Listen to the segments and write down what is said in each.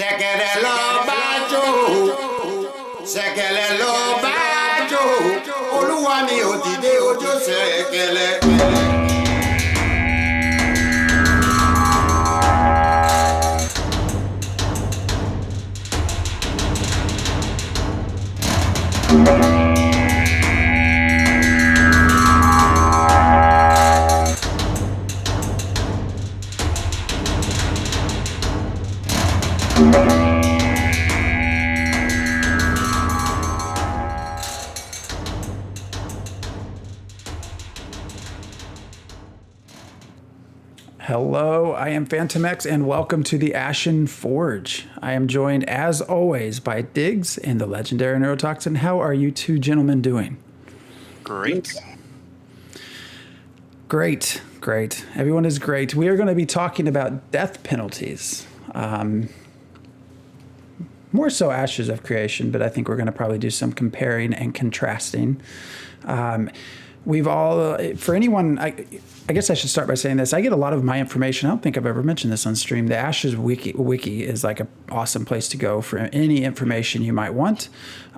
Ṣẹ̀kẹ̀rẹ̀ lọ bá jó, ṣẹ̀kẹ̀rẹ̀ lọ bá jó, olúwa mi ò dìde ojó ṣẹ̀kẹ̀rẹ̀. Hello, I am Phantom X, and welcome to the Ashen Forge. I am joined, as always, by Diggs and the legendary Neurotoxin. How are you two gentlemen doing? Great. Great. Everyone is great. We are going to be talking about death penalties. More so Ashes of Creation, but I think we're going to probably do some comparing and contrasting. We've all, for anyone, I guess I should start by saying this. I get a lot of my information. I don't think I've ever mentioned this on stream. The Ashes wiki is like an awesome place to go for any information you might want.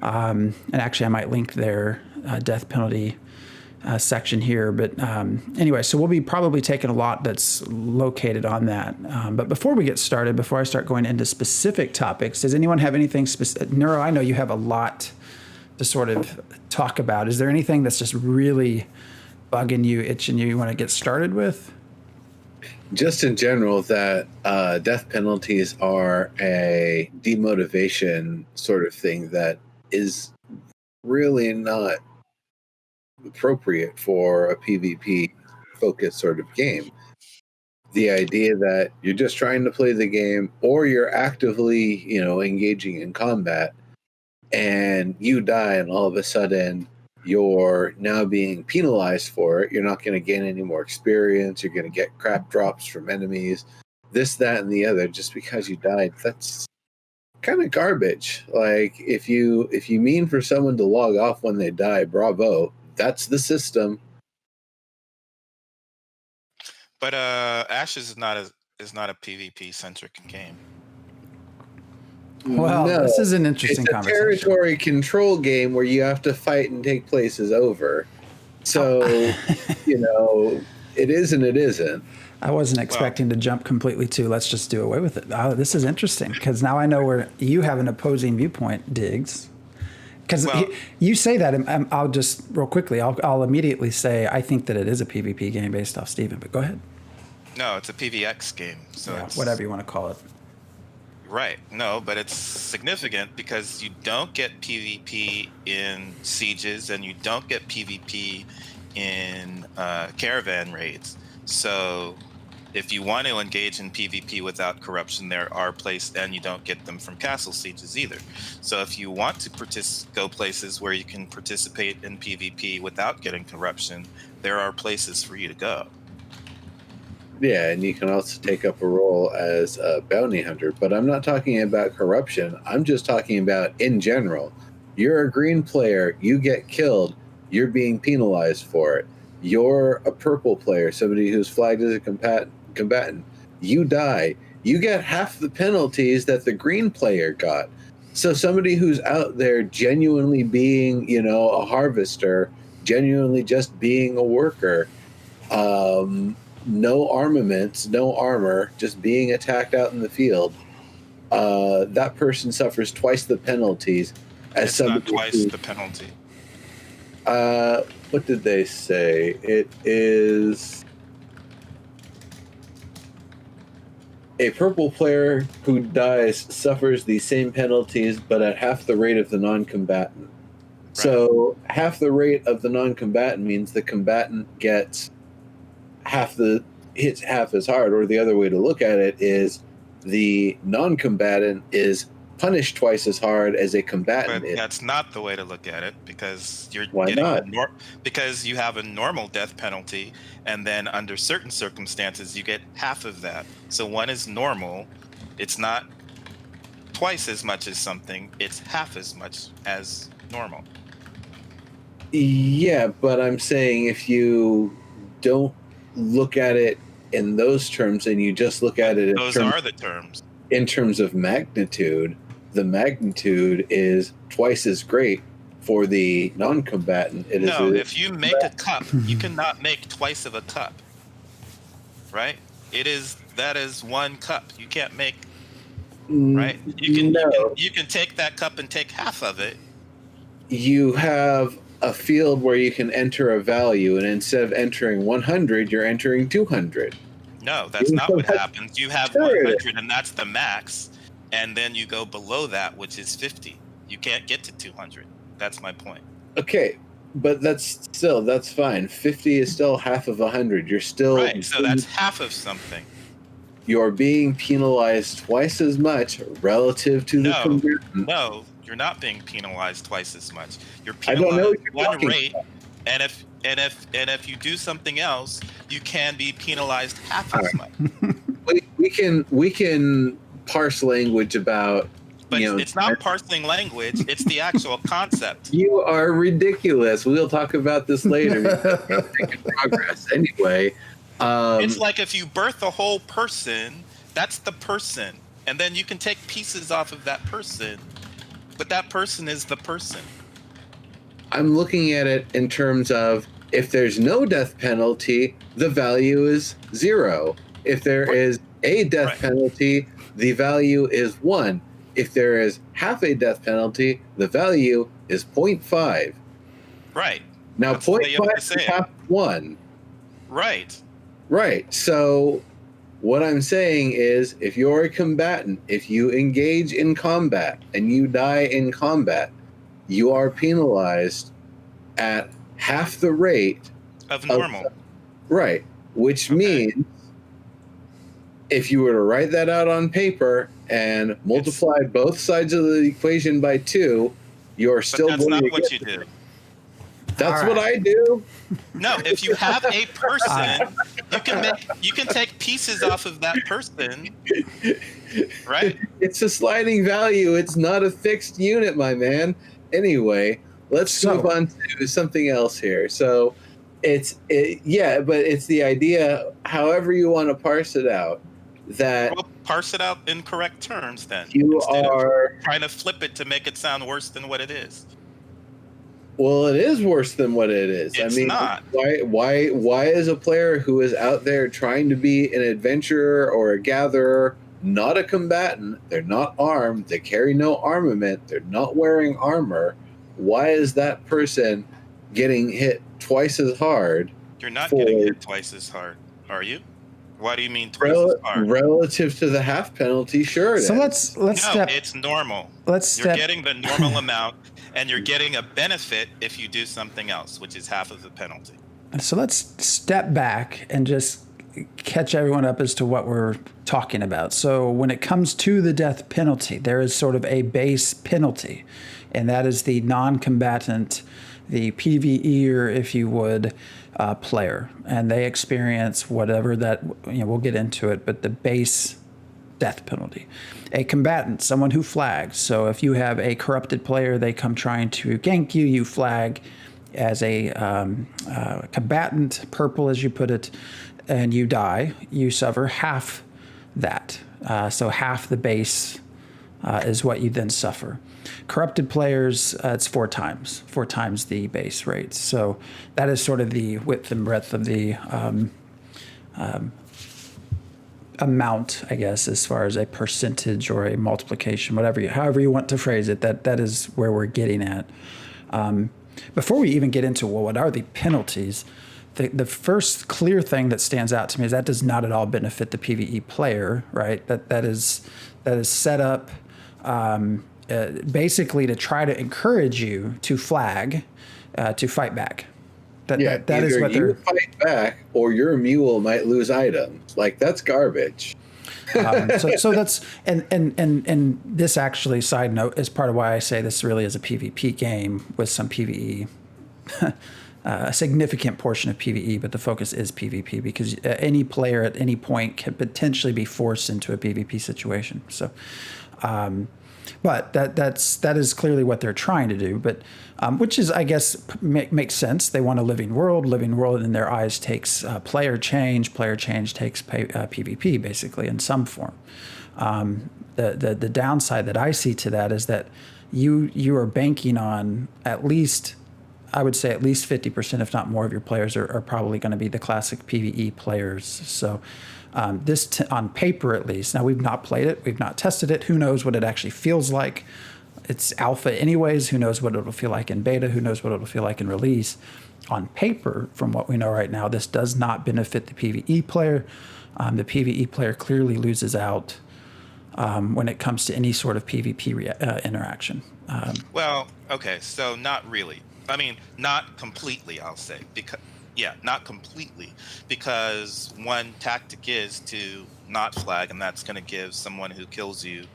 And actually, I might link their death penalty section here. But anyway, so we'll be probably taking a lot that's located on that. But before we get started, before I start going into specific topics, does anyone have anything specific? Neuro, I know you have a lot to sort of talk about. Is there anything that's just really bugging you, itching you want to get started with? Just in general, that death penalties are a demotivation sort of thing that is really not appropriate for a PvP focused sort of game. The idea that you're just trying to play the game, or you're actively, engaging in combat, and you die, and all of a sudden you're now being penalized for it. You're not going to gain any more experience. You're going to get crap drops from enemies, this, that, and the other, just because you died. That's kind of garbage. Like, if you mean for someone to log off when they die, bravo. That's the system. But Ashes is not a PvP centric game. Well, no, this is an interesting conversation. It's a territory control game where you have to fight and take places over. So, it is and it isn't. I wasn't expecting to jump completely to let's just do away with it. Oh, this is interesting because now I know where you have an opposing viewpoint, Diggs. Because you say that, and I'll just real quickly, I'll immediately say I think that it is a PvP game based off Steven, but go ahead. No, it's a PVX game. So yeah, whatever you want to call it. Right. No, but it's significant because you don't get PvP in sieges and you don't get PvP in caravan raids. So if you want to engage in PvP without corruption, there are places, and you don't get them from castle sieges either. So if you want to go places where you can participate in PvP without getting corruption, there are places for you to go. Yeah, and you can also take up a role as a bounty hunter. But I'm not talking about corruption. I'm just talking about in general. You're a green player. You get killed. You're being penalized for it. You're a purple player, somebody who's flagged as a combatant. You die. You get half the penalties that the green player got. So somebody who's out there genuinely being, a harvester, genuinely just being a worker, no armaments, no armor, just being attacked out in the field, that person suffers twice the penalties as it's somebody not twice the penalty. What did they say? It is a purple player who dies suffers the same penalties, but at half the rate of the non-combatant. Right. So half the rate of the non-combatant means the combatant gets hits half as hard, or the other way to look at it is the non-combatant is punished twice as hard as a combatant. But that's not the way to look at it, because because you have a normal death penalty, and then under certain circumstances you get half of that. So one is normal. It's not twice as much as something. It's half as much as normal. Yeah, but I'm saying if you don't look at it in those terms and you just look at it in those are the terms. in terms of magnitude, the magnitude is twice as great for the non-combatant. No, if you make a cup, you cannot make twice of a cup. Right? That is one cup. You can't make, right? You can take that cup and take half of it. You have a field where you can enter a value, and instead of entering 100, you're entering 200. No, that's not what happens. You have 100, and that's the max, and then you go below that, which is 50. You can't get to 200. That's my point. Okay, but that's fine. 50 is still half of 100. You're still right. So that's half of something. You're being penalized twice as much relative to the combatant. No, you're not being penalized twice as much. You're penalized one rate, and if you do something else, you can be penalized half as much. We can parse language about. But it's not parsing language; it's the actual concept. You are ridiculous. We'll talk about this later. Making progress anyway. It's like if you birth a whole person, that's the person, and then you can take pieces off of that person, but that person is the person. I'm looking at it in terms of if there's no death penalty, the value is 0. If there is a death penalty, the value is 1. If there is half a death penalty, the value is 0.5. Right. Now, 0.5 is half 1. Right. Right. So what I'm saying is if you're a combatant, if you engage in combat and you die in combat, you are penalized at half the rate of normal. Right. Which means if you were to write that out on paper and multiply both sides of the equation by 2, you're still going to That's not what you do. That's what I do. No, if you have a person, you can take pieces off of that person, right? It's a sliding value. It's not a fixed unit, my man. Anyway, let's move on to something else here. So but it's the idea, however you want to parse it out, that parse it out in correct terms then. You are trying to flip it to make it sound worse than what it is. Well, it is worse than what it is. It's not. Why is a player who is out there trying to be an adventurer or a gatherer not a combatant? They're not armed. They carry no armament. They're not wearing armor. Why is that person getting hit twice as hard? You're not getting hit twice as hard, are you? Why do you mean twice as hard? Relative to the half penalty, sure. So let's step. It's normal. You're getting the normal amount. And you're getting a benefit if you do something else, which is half of the penalty. So let's step back and just catch everyone up as to what we're talking about. So when it comes to the death penalty, there is sort of a base penalty, and that is the non-combatant, the PVEer, if you would, player. And they experience whatever that, we'll get into it, but the base death penalty. A combatant, someone who flags. So if you have a corrupted player, they come trying to gank you, you flag as a combatant, purple as you put it, and you die, you suffer half that. So half the base is what you then suffer. Corrupted players, it's 4 times the base rate. So that is sort of the width and breadth of the amount, I guess, as far as a percentage or a multiplication, however you want to phrase it, that is where we're getting at. Before we even get into, what are the penalties, the first clear thing that stands out to me is that does not at all benefit the PvE player, right? That is set up basically to try to encourage you to flag, to fight back. That is what they're fight back, or your mule might lose items. Like, that's garbage. So that's and this actually, side note, is part of why I say this really is a PvP game with some PvE, a significant portion of PvE, but the focus is PvP because any player at any point can potentially be forced into a PvP situation. So But that is clearly what they're trying to do. But which is, I guess, makes sense. They want a living world. Living world in their eyes takes player change. Player change takes PvP basically in some form. The downside that I see to that is that you are banking on at least, I would say at least 50%, if not more, of your players are probably going to be the classic PvE players. So this on paper at least. Now we've not played it, we've not tested it. Who knows what it actually feels like? It's alpha anyways. Who knows what it'll feel like in beta? Who knows what it'll feel like in release? On paper, from what we know right now, this does not benefit the PvE player. The PvE player clearly loses out when it comes to any sort of PvP interaction. Well, okay, so not really. I mean, not completely, I'll say. Not completely. Because one tactic is to not flag, and that's going to give someone who kills you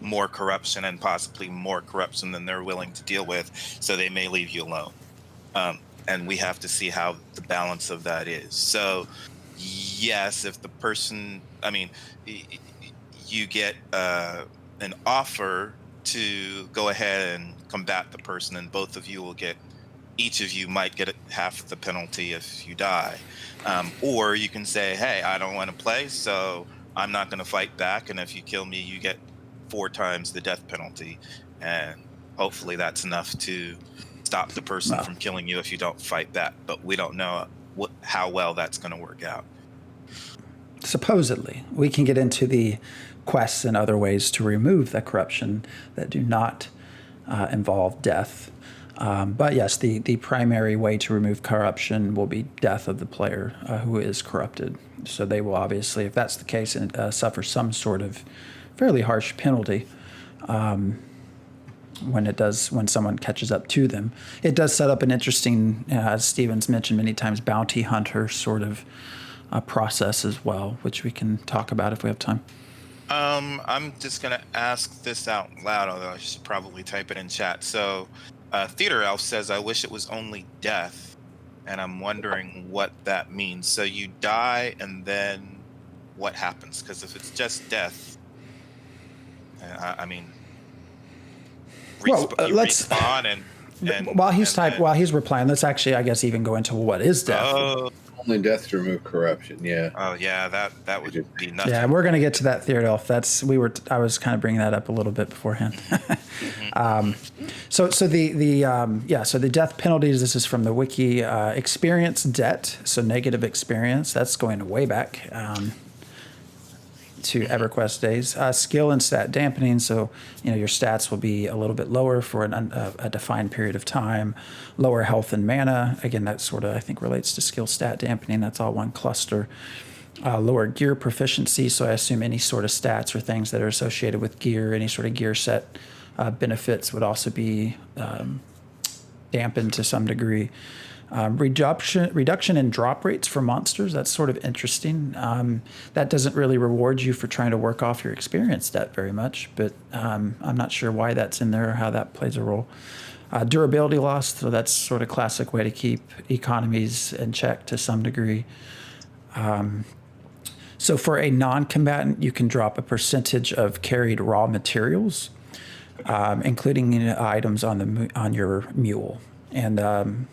more corruption, and possibly more corruption than they're willing to deal with, so they may leave you alone. And we have to see how the balance of that is. So, yes, if the person, I mean, you get an offer to go ahead and combat the person, and both of you will get, each of you might get half the penalty if you die. Or you can say, hey, I don't want to play, so I'm not going to fight back, and if you kill me, you get 4 times the death penalty, and hopefully that's enough to stop the person from killing you if you don't fight back. But we don't know how well that's going to work out. Supposedly, we can get into the quests and other ways to remove the corruption that do not involve death. But yes, the primary way to remove corruption will be death of the player who is corrupted. So they will obviously, if that's the case, suffer some sort of fairly harsh penalty when someone catches up to them. It does set up an interesting, as Steven's mentioned many times, bounty hunter sort of process as well, which we can talk about if we have time. I'm just going to ask this out loud, although I should probably type it in chat. So Theater Elf says, I wish it was only death, and I'm wondering what that means. So you die, and then what happens? Because if it's just death, I mean, let's respawn and while he's replying, let's actually, I guess, even go into what is death. Oh, Only death to remove corruption. Yeah. oh yeah, that would be nothing. Yeah, we're going to get to that Theory Elf. I was kind of bringing that up a little bit beforehand. So the death penalties. This is from the wiki. Experience debt, so negative experience. That's going way back to EverQuest days. Skill and stat dampening, so your stats will be a little bit lower for a defined period of time. Lower health and mana. Again, that sort of I think relates to skill stat dampening. That's all one cluster. Lower gear proficiency, so I assume any sort of stats or things that are associated with gear, any sort of gear set benefits would also be dampened to some degree. Reduction in drop rates for monsters. That's sort of interesting. That doesn't really reward you for trying to work off your experience debt very much, but I'm not sure why that's in there or how that plays a role. Durability loss, so that's sort of classic way to keep economies in check to some degree. So for a non-combatant, you can drop a percentage of carried raw materials, including items on your mule. And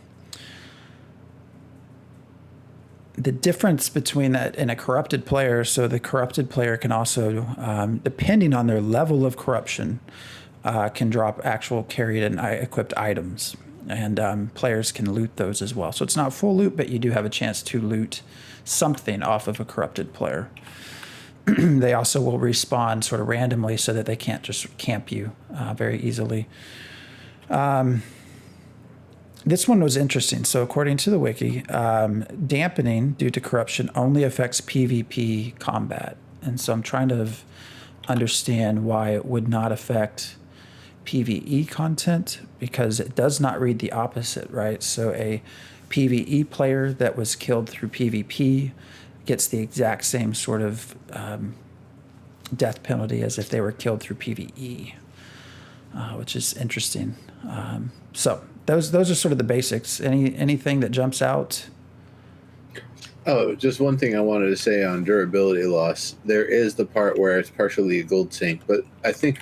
the difference between that and a corrupted player, so the corrupted player can also, depending on their level of corruption, can drop actual carried and equipped items. And players can loot those as well. So it's not full loot, but you do have a chance to loot something off of a corrupted player. They also will respawn sort of randomly so that they can't just camp you very easily. This one was interesting. So according to the wiki, dampening due to corruption only affects PvP combat. And so I'm trying to understand why it would not affect PvE content, because it does not read the opposite, right? So a PvE player that was killed through PvP gets the exact same sort of death penalty as if they were killed through PvE, which is interesting. So those are sort of the basics. Anything that jumps out? Oh, just one thing I wanted to say on durability loss. There is the part where it's partially a gold sink, but I think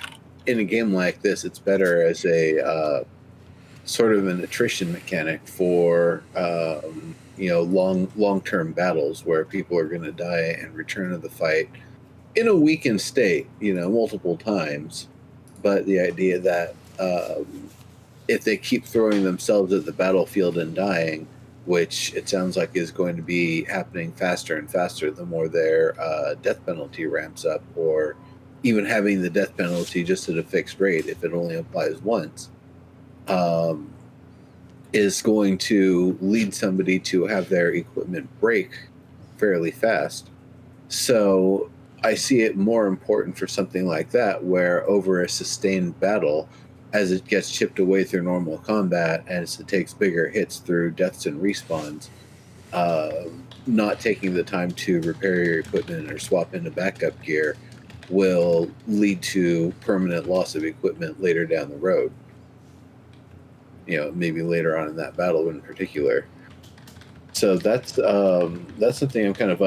in a game like this, it's better as a sort of an attrition mechanic for long-term battles where people are going to die and return to the fight in a weakened state, multiple times. But the idea that if they keep throwing themselves at the battlefield and dying, which it sounds like is going to be happening faster and faster the more their death penalty ramps up, or even having the death penalty just at a fixed rate if it only applies once, is going to lead somebody to have their equipment break fairly fast. So I see it more important for something like that, where over a sustained battle, as it gets chipped away through normal combat, as it takes bigger hits through deaths and respawns, not taking the time to repair your equipment or swap into backup gear will lead to permanent loss of equipment later down the road. Maybe later on in that battle in particular. So that's something I'm kind of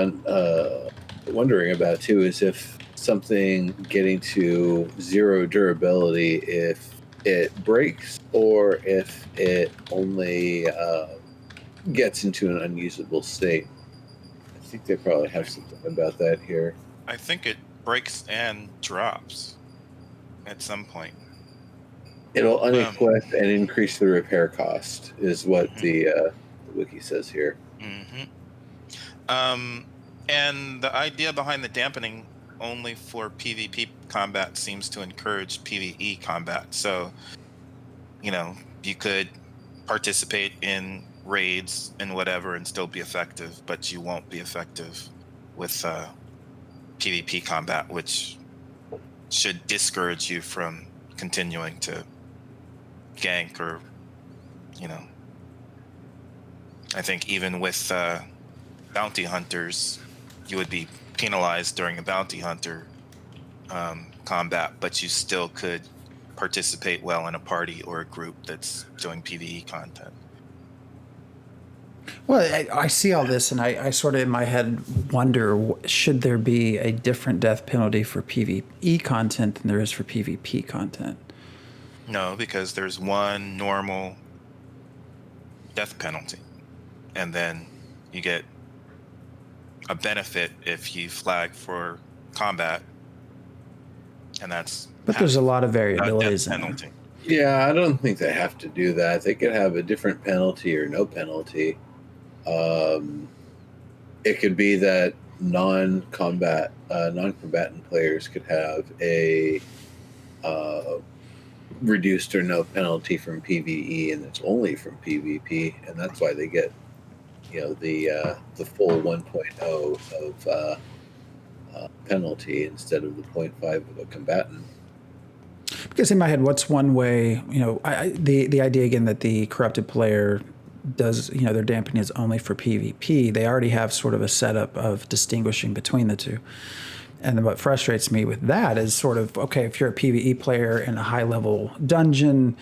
wondering about too, is if something getting to 0 durability, if it breaks or if it only gets into an unusable state. I think they probably have something about that here. I think it breaks and drops at some point. It'll unequip and increase the repair cost, is what the wiki says here. And the idea behind the dampening only for PvP combat seems to encourage PvE combat. So, you could participate in raids and whatever and still be effective, but you won't be effective with PvP combat, which should discourage you from continuing to gank or, I think even with bounty hunters, you would be penalized during a bounty hunter combat, but you still could participate well in a party or a group that's doing PvE content. Well, I see all this, and I sort of in my head wonder, should there be a different death penalty for PvE content than there is for PvP content? No, because there's one normal death penalty, and then you get a benefit if you flag for combat, and that's. But there's a lot of variabilities in penalty. Yeah, I don't think they have to do that. They could have a different penalty or no penalty. It could be that non-combatant players could have a reduced or no penalty from PvE, and it's only from PvP, and that's why they get the full 1.0 of penalty instead of the 0.5 of a combatant. Because in my head, what's one way, the idea again that the corrupted player does, their dampening is only for PvP. They already have sort of a setup of distinguishing between the two. And then what frustrates me with that is sort of, okay, if you're a PvE player in a high level dungeon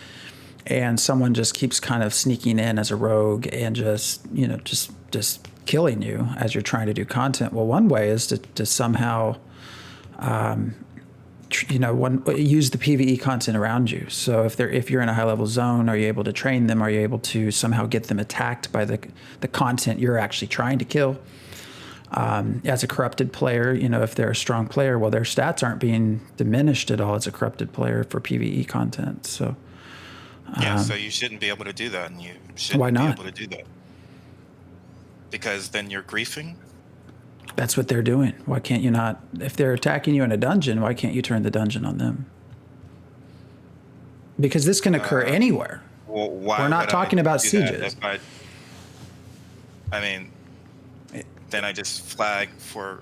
and someone just keeps kind of sneaking in as a rogue and just killing you as you're trying to do content. Well, one way is to somehow, use the PvE content around you. So if you're in a high level zone, are you able to train them? Are you able to somehow get them attacked by the content you're actually trying to kill? As a corrupted player, if they're a strong player, well, their stats aren't being diminished at all as a corrupted player for PvE content. So so you shouldn't be able to do that, and you shouldn't why not? be able to do that because then you're griefing. That's what they're doing. Why can't you not? If they're attacking you in a dungeon, why can't you turn the dungeon on them? Because this can occur anywhere. Well, why We're not talking about sieges. Then I just flag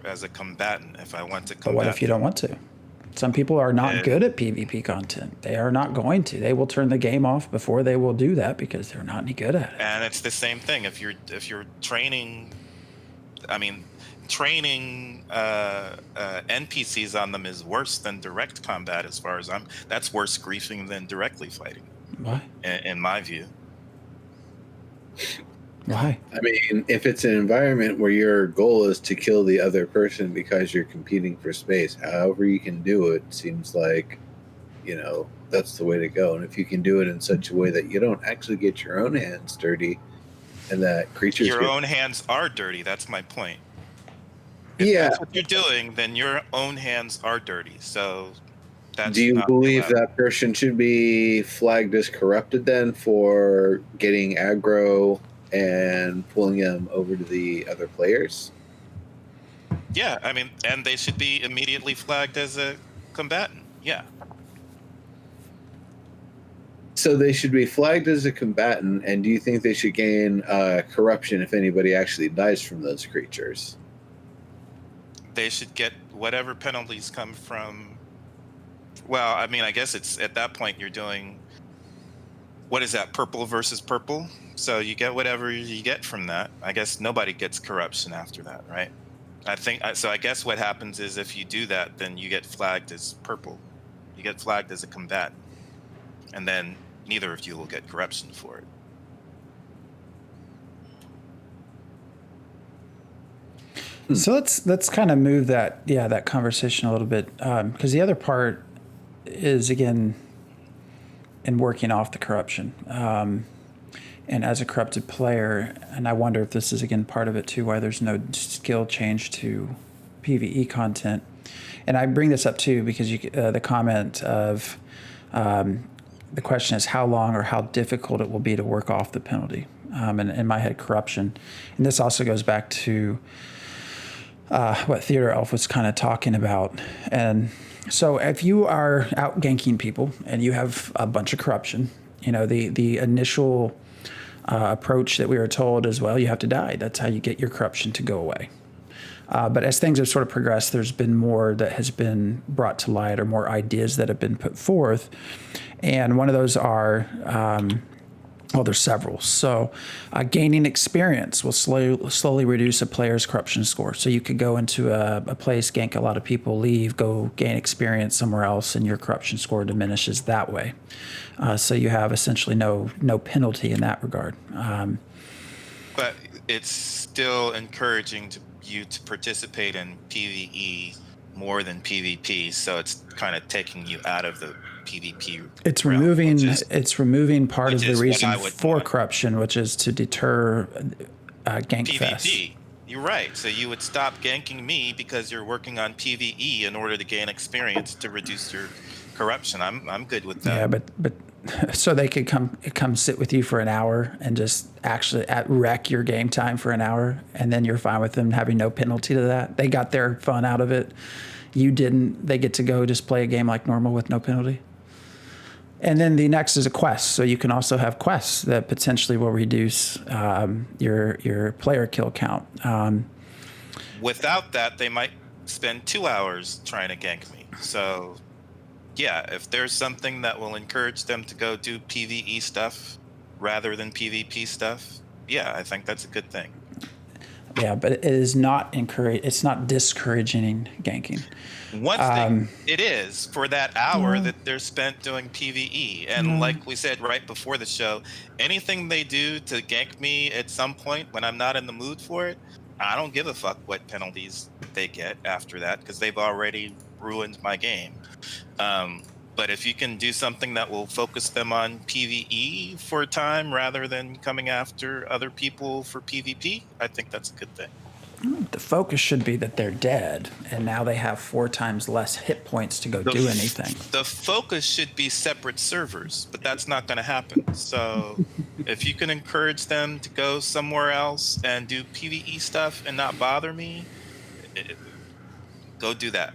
as a combatant if I want to combat. But what if you don't want to? Some people are not good at PvP content. They are not going to. They will turn the game off before they will do that because they're not any good at it. And it's the same thing. If you're training, training NPCs on them is worse than direct combat as far as that's worse griefing than directly fighting. Why? In my view. Why? If it's an environment where your goal is to kill the other person because you're competing for space, however you can do it seems like that's the way to go. And if you can do it in such a way that you don't actually get your own hands dirty, and that creatures Your own hands are dirty. That's my point. If that's what you're doing, then your own hands are dirty. So that's. Do you not believe allowed. that person should be flagged as corrupted then for getting aggro and pulling them over to the other players? Yeah, I mean, and they should be immediately flagged as a combatant. Yeah. So they should be flagged as a combatant, and do you think they should gain corruption if anybody actually dies from those creatures? They should get whatever penalties come from. Well, I mean, I guess it's at that point you're doing. What is that? Purple versus purple. So you get whatever you get from that. I guess nobody gets corruption after that, right? I think so. I guess what happens is if you do that, then you get flagged as purple. You get flagged as a combatant, and then neither of you will get corruption for it. So let's kind of move that conversation a little bit, because the other part is, again, in working off the corruption, and as a corrupted player, and I wonder if this is again part of it too, why there's no skill change to PVE content. And I bring this up too because the comment of the question is how long or how difficult it will be to work off the penalty, and in my head, corruption. And this also goes back to what Theater Elf was kind of talking about. And so if you are out ganking people and you have a bunch of corruption, the initial approach that we were told is, well, you have to die. That's how you get your corruption to go away. But as things have sort of progressed, there's been more that has been brought to light, or more ideas that have been put forth. And one of those are, there's several. So gaining experience will slowly reduce a player's corruption score. So you could go into a place, gank a lot of people, leave, go gain experience somewhere else, and your corruption score diminishes that way. So you have essentially no penalty in that regard. But it's still encouraging you to participate in PVE more than PvP. So it's kind of taking you out of the PvP. It's realm, removing part of the reason for want. corruption, which is to deter gank PvP. fest. You're right. So you would stop ganking me because you're working on PvE in order to gain experience to reduce your corruption. I'm good with that. Yeah, but so they could come sit with you for an hour and just actually wreck your game time for an hour, and then you're fine with them having no penalty to that. They got their fun out of it. You didn't. They get to go just play a game like normal with no penalty. And then the next is a quest. So you can also have quests that potentially will reduce your player kill count. Without that, they might spend 2 hours trying to gank me. So, yeah, if there's something that will encourage them to go do PvE stuff rather than PvP stuff, yeah, I think that's a good thing. Yeah, but it is not it's not discouraging ganking. One thing it is for that hour that they're spent doing PvE. And like we said right before the show, anything they do to gank me at some point when I'm not in the mood for it, I don't give a fuck what penalties they get after that, because they've already ruined my game. But if you can do something that will focus them on PvE for a time rather than coming after other people for PvP, I think that's a good thing. The focus should be that they're dead, and now they have 4 times less hit points to go do anything. The focus should be separate servers, but that's not going to happen. So if you can encourage them to go somewhere else and do PvE stuff and not bother me, go do that.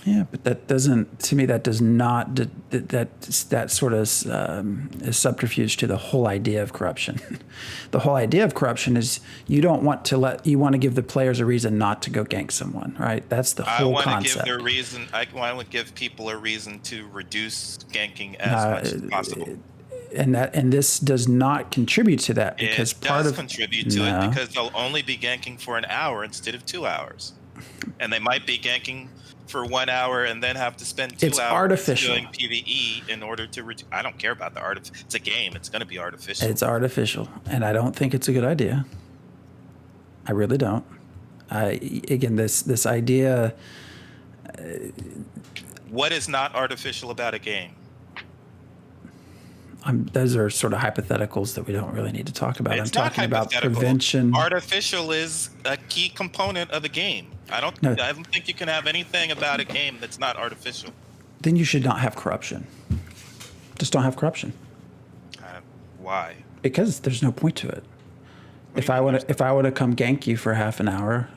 Yeah, but that doesn't, to me, that does not, that sort of is subterfuge to the whole idea of corruption. The whole idea of corruption is you want to give the players a reason not to go gank someone, right? That's the whole concept. I want to give people a reason to reduce ganking as much as possible. And this does not contribute to that, because it does contribute to it, because they'll only be ganking for an hour instead of 2 hours, and they might be ganking for 1 hour and then have to spend 2 hours artificial. Doing PvE in order to I don't care about the art. It's a game. It's going to be artificial. It's artificial, and I don't think it's a good idea. I really don't. Again, this idea, What is not artificial about a game? Those are sort of hypotheticals that we don't really need to talk about. It's I'm not talking about hypothetical. prevention. Artificial is a key component of a game. I don't think you can have anything about a game that's not artificial. Then you should not have corruption. Just don't have corruption. Why? Because there's no point to it. If I want to come gank you for half an hour,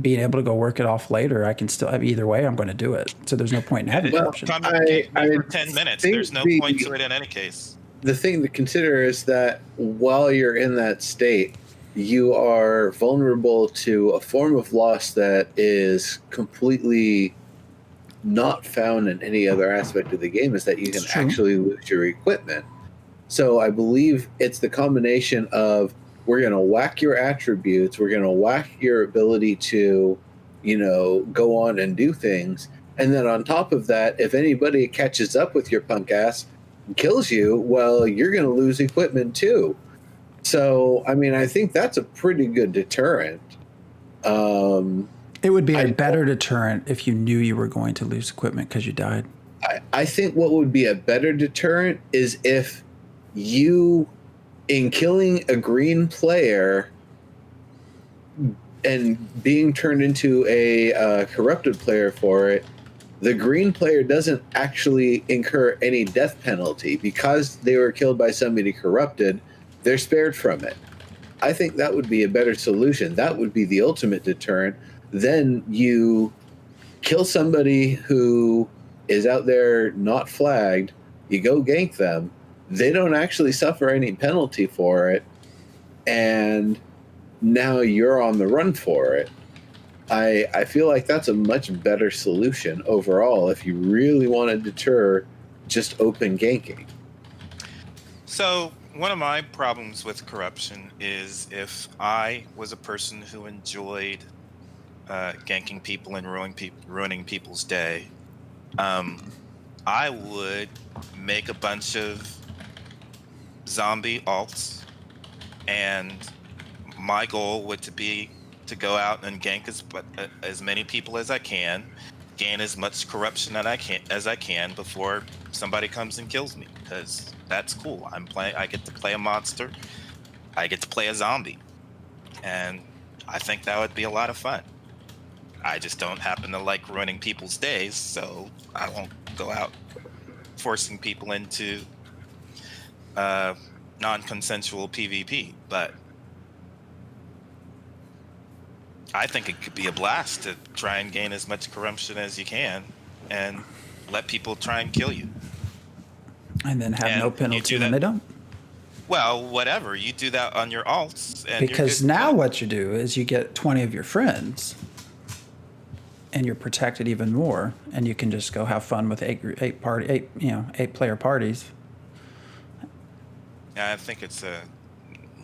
being able to go work it off later, I can still have either way. I'm going to do it. So there's no point in having corruption. Come and gank me for 10 minutes. There's no point to it in any case. The thing to consider is that while you're in that state, you are vulnerable to a form of loss that is completely not found in any other aspect of the game, is that you can actually lose your equipment. So I believe it's the combination of, we're going to whack your attributes, we're going to whack your ability to, go on and do things. And then on top of that, if anybody catches up with your punk ass and kills you, well, you're going to lose equipment too. So, I mean, I think that's a pretty good deterrent. It would be a better deterrent if you knew you were going to lose equipment because you died. I think what would be a better deterrent is if you, in killing a green player and being turned into a corrupted player for it, the green player doesn't actually incur any death penalty because they were killed by somebody corrupted. They're spared from it. I think that would be a better solution. That would be the ultimate deterrent. Then you kill somebody who is out there not flagged, you go gank them, they don't actually suffer any penalty for it, and now you're on the run for it. I feel like that's a much better solution overall if you really want to deter just open ganking. So one of my problems with corruption is if I was a person who enjoyed ganking people and ruining people's day, I would make a bunch of zombie alts, and my goal would be to go out and gank as many people as I can, gain as much corruption as I can before somebody comes and kills me, because that's cool. I get to play a monster, I get to play a zombie, and I think that would be a lot of fun. I just don't happen to like ruining people's days, so I won't go out forcing people into non-consensual PvP. But I think it could be a blast to try and gain as much corruption as you can and let people try and kill you. And then have no penalty when they don't. Well, whatever. You do that on your alts. And because now what you do is you get 20 of your friends and you're protected even more, and you can just go have fun with eight player parties. Yeah, I think it's a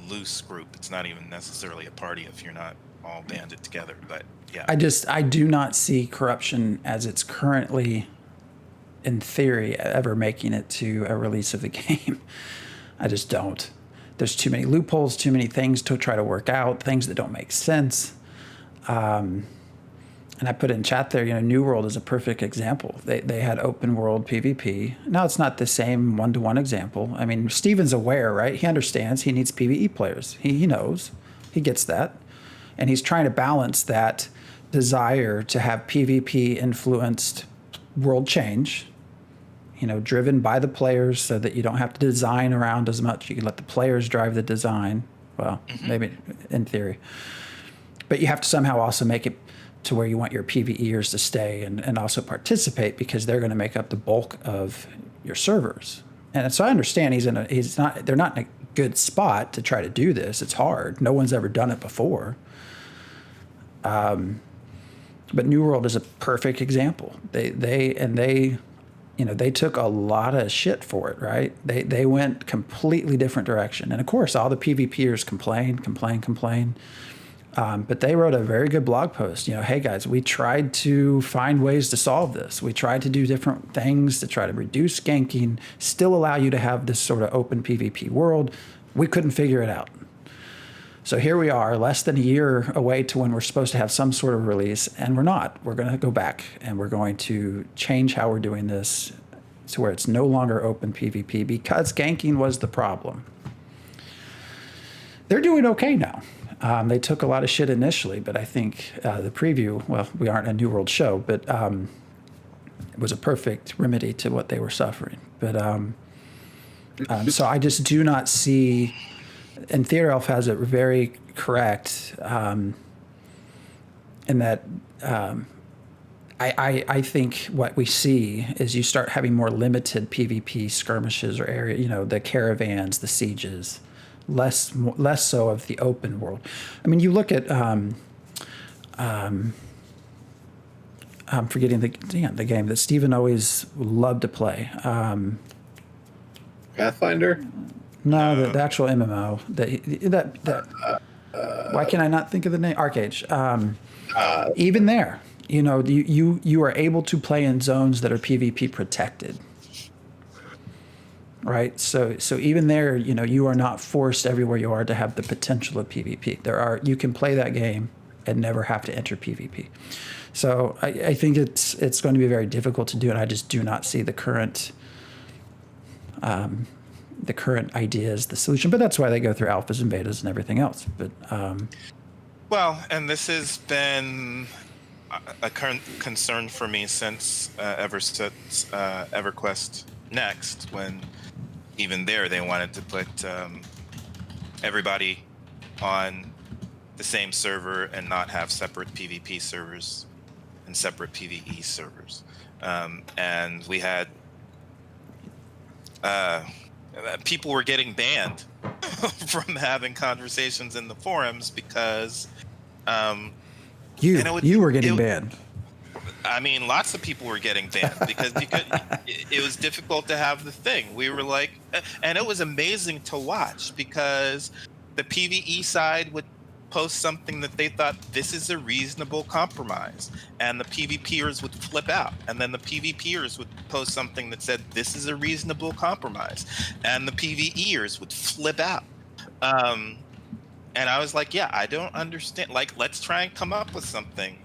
loose group. It's not even necessarily a party if you're not all banded together, but yeah. I do not see corruption as it's currently, in theory, ever making it to a release of the game. I just don't. There's too many loopholes, too many things to try to work out, things that don't make sense. And I put in chat there, New World is a perfect example. They had open world PvP. Now it's not the same one-to-one example. I mean, Steven's aware, right? He understands he needs PvE players. He knows. He gets that. And he's trying to balance that desire to have PvP-influenced world change, driven by the players so that you don't have to design around as much. You can let the players drive the design. Well, maybe in theory. But you have to somehow also make it to where you want your PVEers to stay and also participate, because they're going to make up the bulk of your servers. And so I understand they're not in a good spot to try to do this. It's hard. No one's ever done it before. But New World is a perfect example. They took a lot of shit for it, right? They went completely different direction. And of course, all the PvPers complain. But they wrote a very good blog post. Hey guys, we tried to find ways to solve this. We tried to do different things to try to reduce ganking, still allow you to have this sort of open PvP world. We couldn't figure it out. So here we are, less than a year away to when we're supposed to have some sort of release, and we're not. We're going to go back, and we're going to change how we're doing this to where it's no longer open PvP because ganking was the problem. They're doing okay now. They took a lot of shit initially, but I think the preview, well, we aren't a New World show, but it was a perfect remedy to what they were suffering. But so I just do not see, and Theater Elf has it very correct in that I think what we see is you start having more limited PvP skirmishes or area, you know, the caravans, the sieges, less so of the open world. I mean, you look at I'm forgetting the game that Steven always loved to play. Pathfinder? No, the actual MMO. Why can I not think of the name? Arcade. Even there, you know, you are able to play in zones that are PvP protected. Right, so even there, you know, you are not forced everywhere you are to have the potential of PvP. You can play that game and never have to enter PvP. So I think it's going to be very difficult to do, and I just do not see the current idea as the solution. But that's why they go through alphas and betas and everything else. But well, and this has been a current concern for me ever since EverQuest Next, when even there they wanted to put everybody on the same server and not have separate PvP servers and separate PvE servers. And we had people were getting banned from having conversations in the forums because you were getting banned. I mean, lots of people were getting banned because it was difficult to have the thing. We were like, and it was amazing to watch because the PvE side would post something that they thought this is a reasonable compromise, and the PvPers would flip out, and then the PvPers would post something that said this is a reasonable compromise, and the PvEers would flip out. And I was like, yeah, I don't understand. Like, let's try and come up with something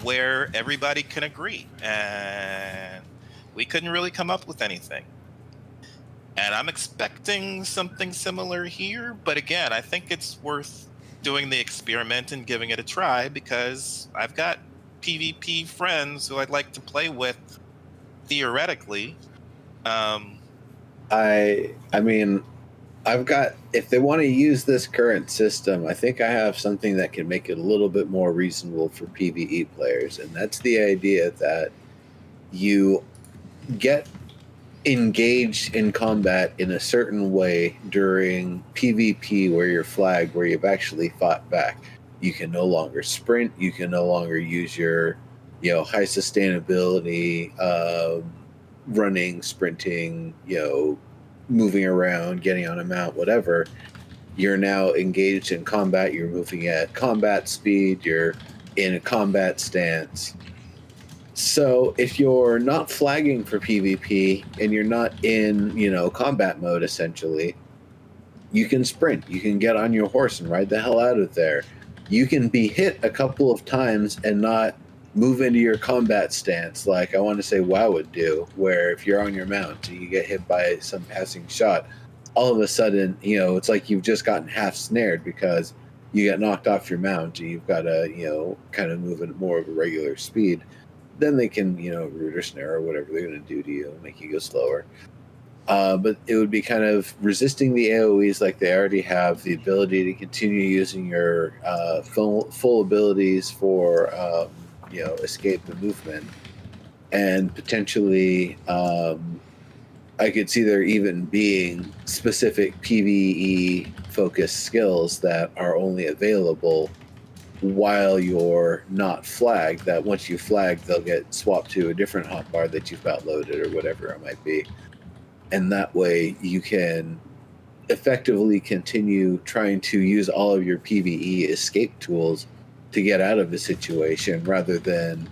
where everybody can agree, and we couldn't really come up with anything. And I'm expecting something similar here, but again, I think it's worth doing the experiment and giving it a try because I've got PvP friends who I'd like to play with theoretically. I mean, I've got, if they want to use this current system, I think I have something that can make it a little bit more reasonable for PvE players. And that's the idea that you get engaged in combat in a certain way during PvP where you're flagged, where you've actually fought back. You can no longer sprint. You can no longer use your, high sustainability, running, sprinting, moving around, getting on a mount, whatever. You're now engaged in combat. You're moving at combat speed. You're in a combat stance. So if you're not flagging for PvP and you're not in, combat mode, essentially, you can sprint. You can get on your horse and ride the hell out of there. You can be hit a couple of times and not move into your combat stance like I want to say WoW would do, where if you're on your mount and you get hit by some passing shot, all of a sudden, it's like you've just gotten half snared because you get knocked off your mount and you've got to, kind of move at more of a regular speed. Then they can, root or snare or whatever they're going to do to you, make you go slower. But it would be kind of resisting the AoEs like they already have, the ability to continue using your full abilities for, escape and movement. And potentially, I could see there even being specific PvE-focused skills that are only available while you're not flagged, that once you flag, they'll get swapped to a different hotbar that you've got loaded or whatever it might be. And that way you can effectively continue trying to use all of your PvE escape tools to get out of the situation rather than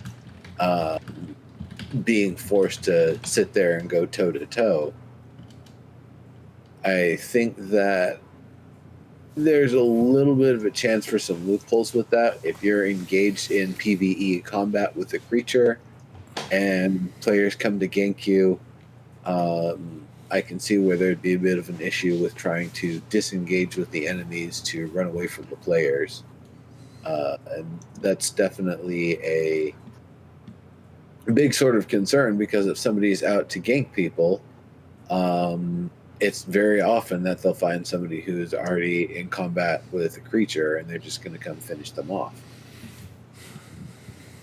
being forced to sit there and go toe-to-toe. I think that there's a little bit of a chance for some loopholes with that. If you're engaged in PVE combat with a creature and players come to gank you, I can see where there'd be a bit of an issue with trying to disengage with the enemies to run away from the players. And that's definitely a big sort of concern, because if somebody's out to gank people, it's very often that they'll find somebody who's already in combat with a creature and they're just going to come finish them off.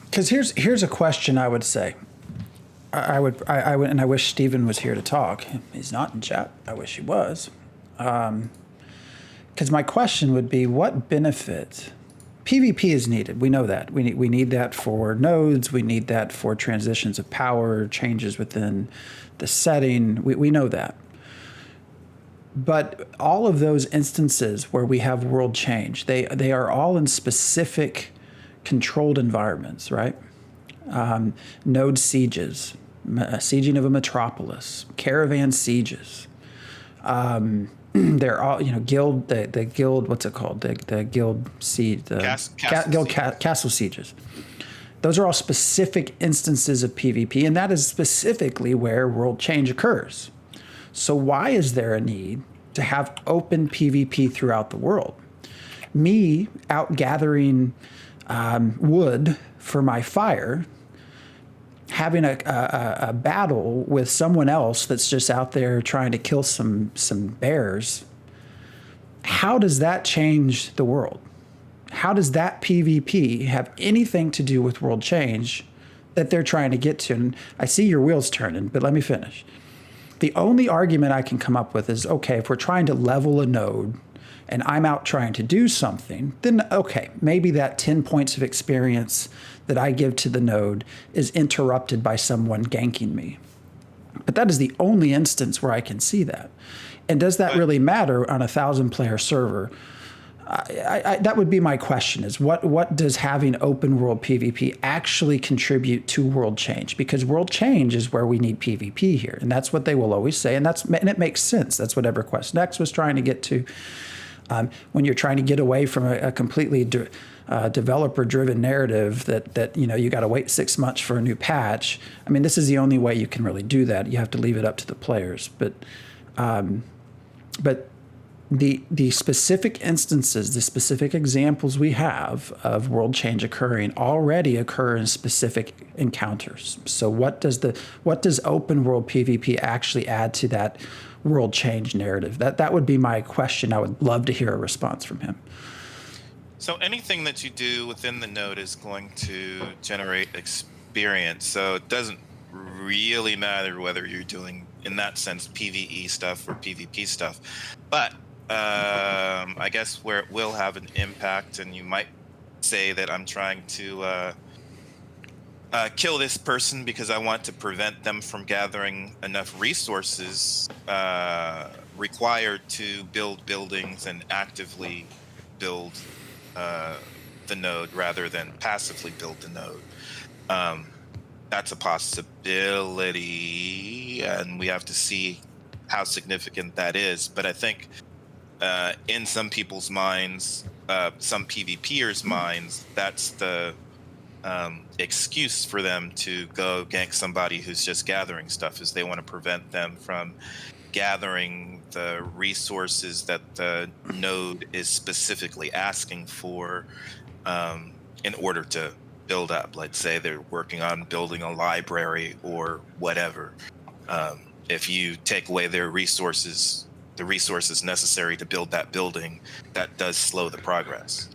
Because here's a question I would say. I would, and I wish Stephen was here to talk. He's not in chat. I wish he was. Because my question would be, what benefit? PvP is needed. We know that. We need that for nodes. We need that for transitions of power, changes within the setting. We know that. But all of those instances where we have world change, they are all in specific controlled environments, right? Node sieges, sieging of a metropolis, caravan sieges. They're all, guild, the guild, what's it called? The guild siege, castle sieges. Those are all specific instances of PvP, and that is specifically where world change occurs. So why is there a need to have open PvP throughout the world? Me out gathering wood for my fire, having a battle with someone else that's just out there trying to kill some bears, how does that change the world? How does that PvP have anything to do with world change that they're trying to get to? And I see your wheels turning, but let me finish. The only argument I can come up with is, okay, if we're trying to level a node and I'm out trying to do something, then okay, maybe that 10 points of experience that I give to the node is interrupted by someone ganking me. But that is the only instance where I can see that. And does that really matter on a 1,000-player server? That would be my question, is what does having open world PvP actually contribute to world change? Because world change is where we need PvP here, and that's what they will always say, and it makes sense. That's what EverQuest Next was trying to get to. When you're trying to get away from a completely developer-driven narrative that you got to wait 6 months for a new patch. I mean, this is the only way you can really do that. You have to leave it up to the players, but the specific instances, the specific examples we have of world change occurring already occur in specific encounters. So what does open world PvP actually add to that world change narrative? That would be my question. I would love to hear a response from him. So anything that you do within the node is going to generate experience. So it doesn't really matter whether you're doing, in that sense, PvE stuff or PvP stuff. But I guess where it will have an impact, and you might say that I'm trying to kill this person because I want to prevent them from gathering enough resources required to build buildings and actively build the node rather than passively build the node. That's a possibility, and we have to see how significant that is. But I think in some people's minds, some PvPers' minds, that's the excuse for them to go gank somebody who's just gathering stuff, is they want to prevent them from gathering the resources that the node is specifically asking for in order to build up. Let's say they're working on building a library or whatever. If you take away their resources, the resources necessary to build that building, that does slow the progress.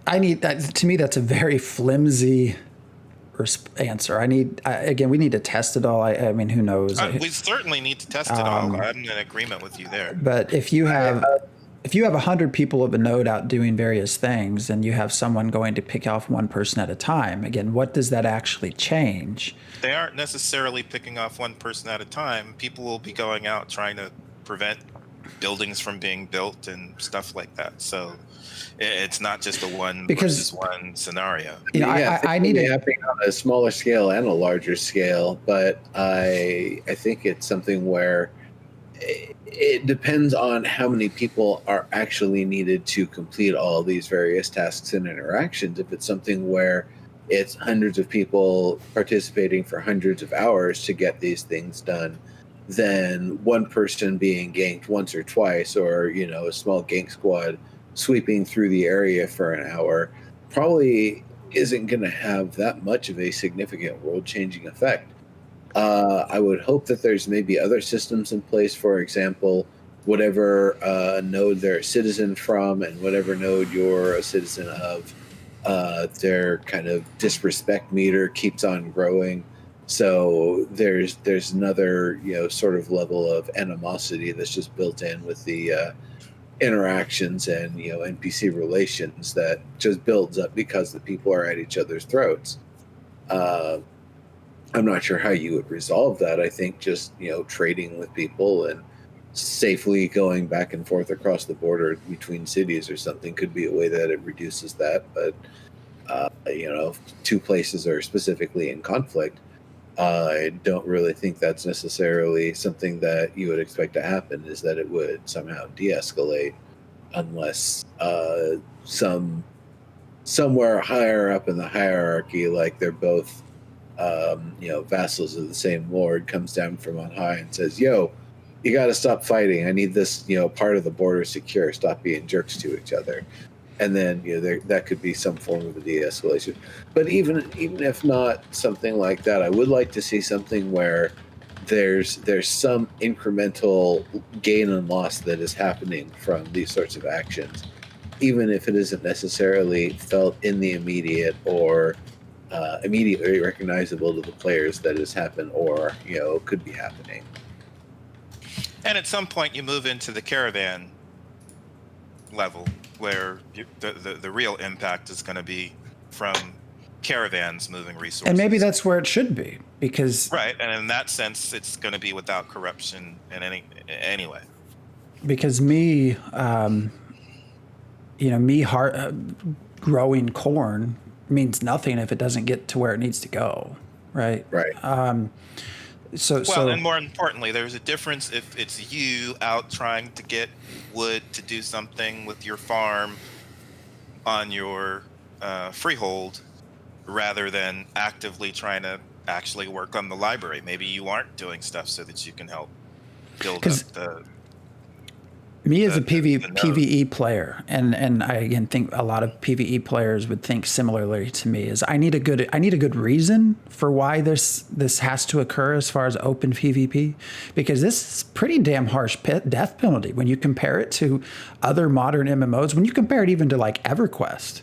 I need that. To me, that's a very flimsy answer. Again, we need to test it all. I mean, who knows? We certainly need to test it all. I'm in agreement with you there. But if you have 100 people of a node out doing various things, and you have someone going to pick off one person at a time, again, what does that actually change? They aren't necessarily picking off one person at a time. People will be going out trying to prevent buildings from being built and stuff like that. So it's not just a one versus one scenario. I need it happening on a smaller scale and a larger scale, but I think it's something where it depends on how many people are actually needed to complete all these various tasks and interactions. If it's something where it's hundreds of people participating for hundreds of hours to get these things done, then one person being ganked once or twice, or a small gank squad sweeping through the area for an hour, probably isn't going to have that much of a significant world-changing effect. I would hope that there's maybe other systems in place. For example, whatever node they're a citizen from and whatever node you're a citizen of, their kind of disrespect meter keeps on growing. So there's another sort of level of animosity that's just built in with the interactions and NPC relations that just builds up because the people are at each other's throats. I'm not sure how you would resolve that. I think just trading with people and safely going back and forth across the border between cities or something could be a way that it reduces that. But if two places are specifically in conflict, I don't really think that's necessarily something that you would expect to happen, is that it would somehow de-escalate, unless somewhere higher up in the hierarchy, like they're both vassals of the same lord, comes down from on high and says, yo, you got to stop fighting. I need this part of the border secure. Stop being jerks to each other. And then that could be some form of a de-escalation. But even if not something like that, I would like to see something where there's some incremental gain and loss that is happening from these sorts of actions, even if it isn't necessarily felt in the immediate or immediately recognizable to the players that has happened or could be happening. And at some point you move into the caravan level, where the real impact is going to be from caravans moving resources. And maybe that's where it should be, because right, and in that sense it's going to be without corruption in anyway. Because growing corn means nothing if it doesn't get to where it needs to go, right? Right. And more importantly, there's a difference if it's you out trying to get wood to do something with your farm on your freehold, rather than actively trying to actually work on the library. Maybe you aren't doing stuff so that you can help build up the... Me as a PVE player, and I again think a lot of PVE players would think similarly to me, is I need a good reason for why this has to occur as far as open PvP, because this is pretty damn harsh death penalty when you compare it to other modern MMOs. When you compare it even to like EverQuest,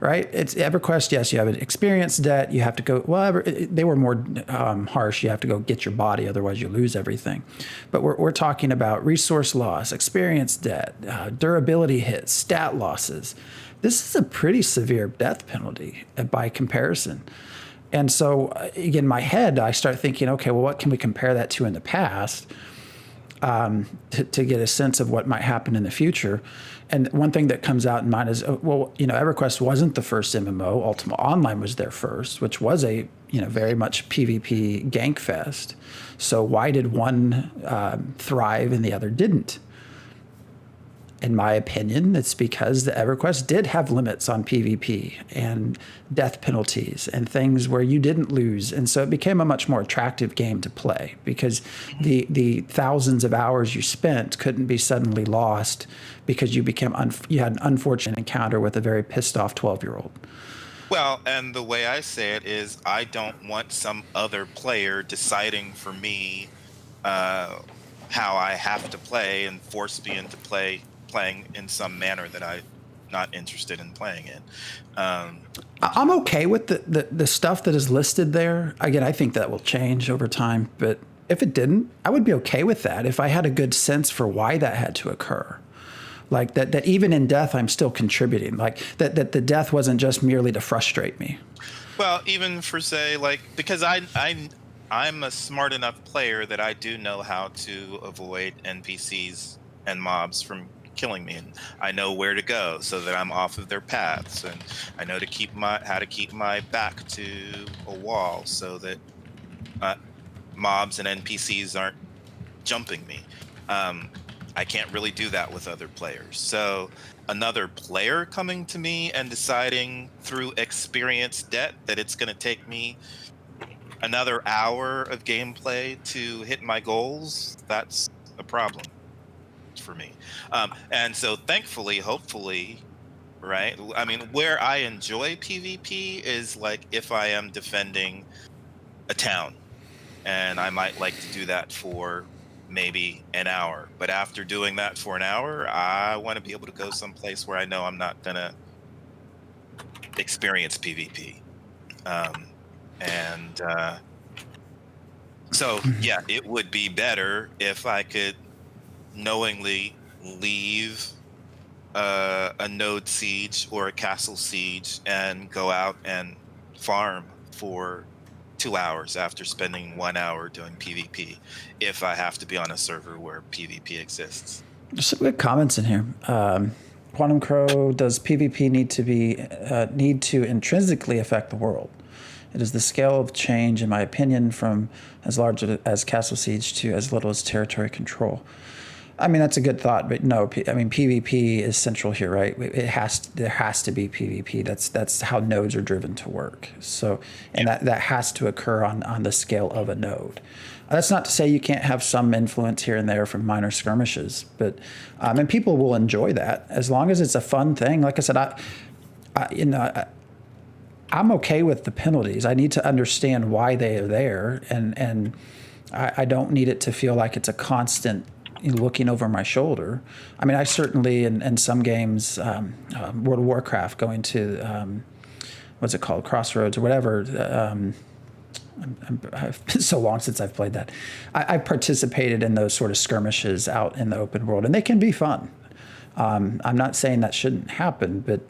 right? It's EverQuest. Yes, you have an experience debt. You have to go. Well, they were more harsh. You have to go get your body, otherwise you lose everything. But we're talking about resource loss, experience debt, durability hits, stat losses. This is a pretty severe death penalty by comparison. And so, in my head, I start thinking, okay, well, what can we compare that to in the past? To get a sense of what might happen in the future. And one thing that comes out in mind is, EverQuest wasn't the first MMO. Ultima Online was their first, which was a, very much PvP gank fest. So why did one thrive and the other didn't? In my opinion, it's because the EverQuest did have limits on PvP and death penalties and things where you didn't lose. And so it became a much more attractive game to play, because the thousands of hours you spent couldn't be suddenly lost because you had an unfortunate encounter with a very pissed off 12-year-old. Well, and the way I say it is, I don't want some other player deciding for me how I have to play and force me into playing in some manner that I'm not interested in playing in. I'm okay with the stuff that is listed there. Again, I think that will change over time, but if it didn't, I would be okay with that if I had a good sense for why that had to occur. Like that even in death, I'm still contributing. Like that the death wasn't just merely to frustrate me. Well, even for say, because I'm a smart enough player that I do know how to avoid NPCs and mobs from killing me, and I know where to go so that I'm off of their paths, and I know how to keep my back to a wall so that mobs and NPCs aren't jumping me. I can't really do that with other players. So another player coming to me and deciding through experience debt that it's going to take me another hour of gameplay to hit my goals, that's a problem for me. And so thankfully, hopefully, right? I mean, where I enjoy PvP is like if I am defending a town, and I might like to do that for maybe an hour. But after doing that for an hour, I want to be able to go someplace where I know I'm not going to experience PvP. So, yeah, it would be better if I could knowingly leave a node siege or a castle siege and go out and farm for 2 hours after spending 1 hour doing PvP, if I have to be on a server where PvP exists. There's some good comments in here. Quantum Crow, does PvP need to intrinsically affect the world? It is the scale of change, in my opinion, from as large as Castle Siege to as little as territory control. I mean, that's a good thought, but no. I mean, PvP is central here, right? There has to be PvP. That's how nodes are driven to work. So, and that has to occur on the scale of a node. That's not to say you can't have some influence here and there from minor skirmishes, but and people will enjoy that as long as it's a fun thing. Like I said, I'm okay with the penalties. I need to understand why they are there, and I don't need it to feel like it's a constant looking over my shoulder. I mean, I certainly in some games, World of Warcraft, going to what's it called, Crossroads or whatever. It's been so long since I've played that. I've participated in those sort of skirmishes out in the open world, and they can be fun. I'm not saying that shouldn't happen, but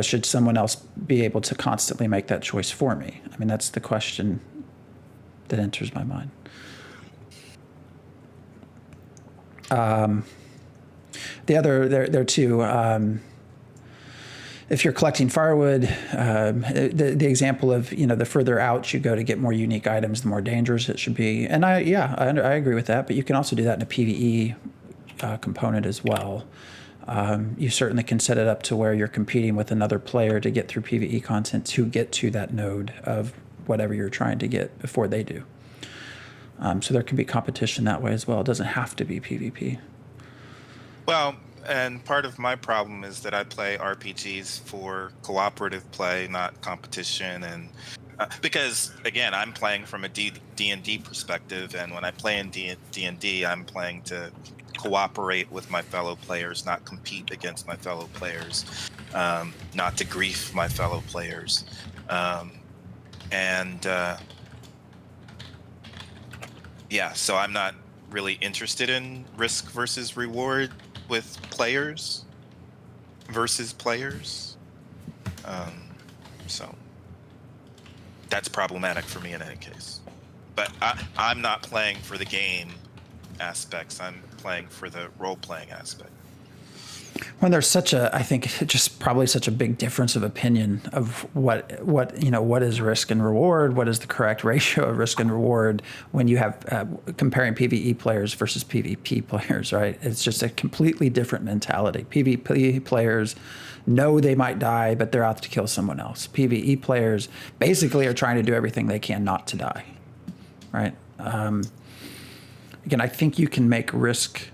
should someone else be able to constantly make that choice for me? I mean, that's the question that enters my mind. The other, there too, if you're collecting firewood, the example of, the further out you go to get more unique items, the more dangerous it should be. And I agree with that, but you can also do that in a PVE component as well. You certainly can set it up to where you're competing with another player to get through PVE content to get to that node of whatever you're trying to get before they do. So there can be competition that way as well. It doesn't have to be PvP. Well, and part of my problem is that I play RPGs for cooperative play, not competition. And because, again, I'm playing from a D&D perspective, and when I play in D&D, I'm playing to cooperate with my fellow players, not compete against my fellow players, not to grief my fellow players. So I'm not really interested in risk versus reward with players versus players. So that's problematic for me in any case. But I'm not playing for the game aspects. I'm playing for the role-playing aspect. When there's I think just probably such a big difference of opinion of what is risk and reward, what is the correct ratio of risk and reward when you have comparing PvE players versus PvP players, right? It's just a completely different mentality. PvP players know they might die, but they're out to kill someone else. PvE players basically are trying to do everything they can not to die, right? Again, I think you can make risk.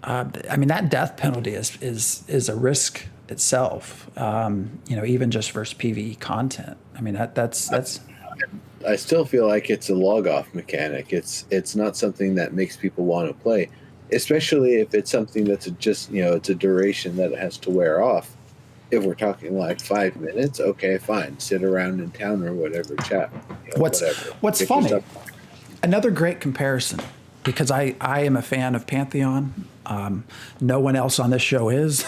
That death penalty is a risk itself. Even just versus PvE content. I mean, that's. I still feel like it's a log off mechanic. It's not something that makes people want to play, especially if it's something that's it's a duration that it has to wear off. If we're talking like 5 minutes, okay, fine, sit around in town or whatever, chat. What's funny? Another great comparison. Because I am a fan of Pantheon. No one else on this show is.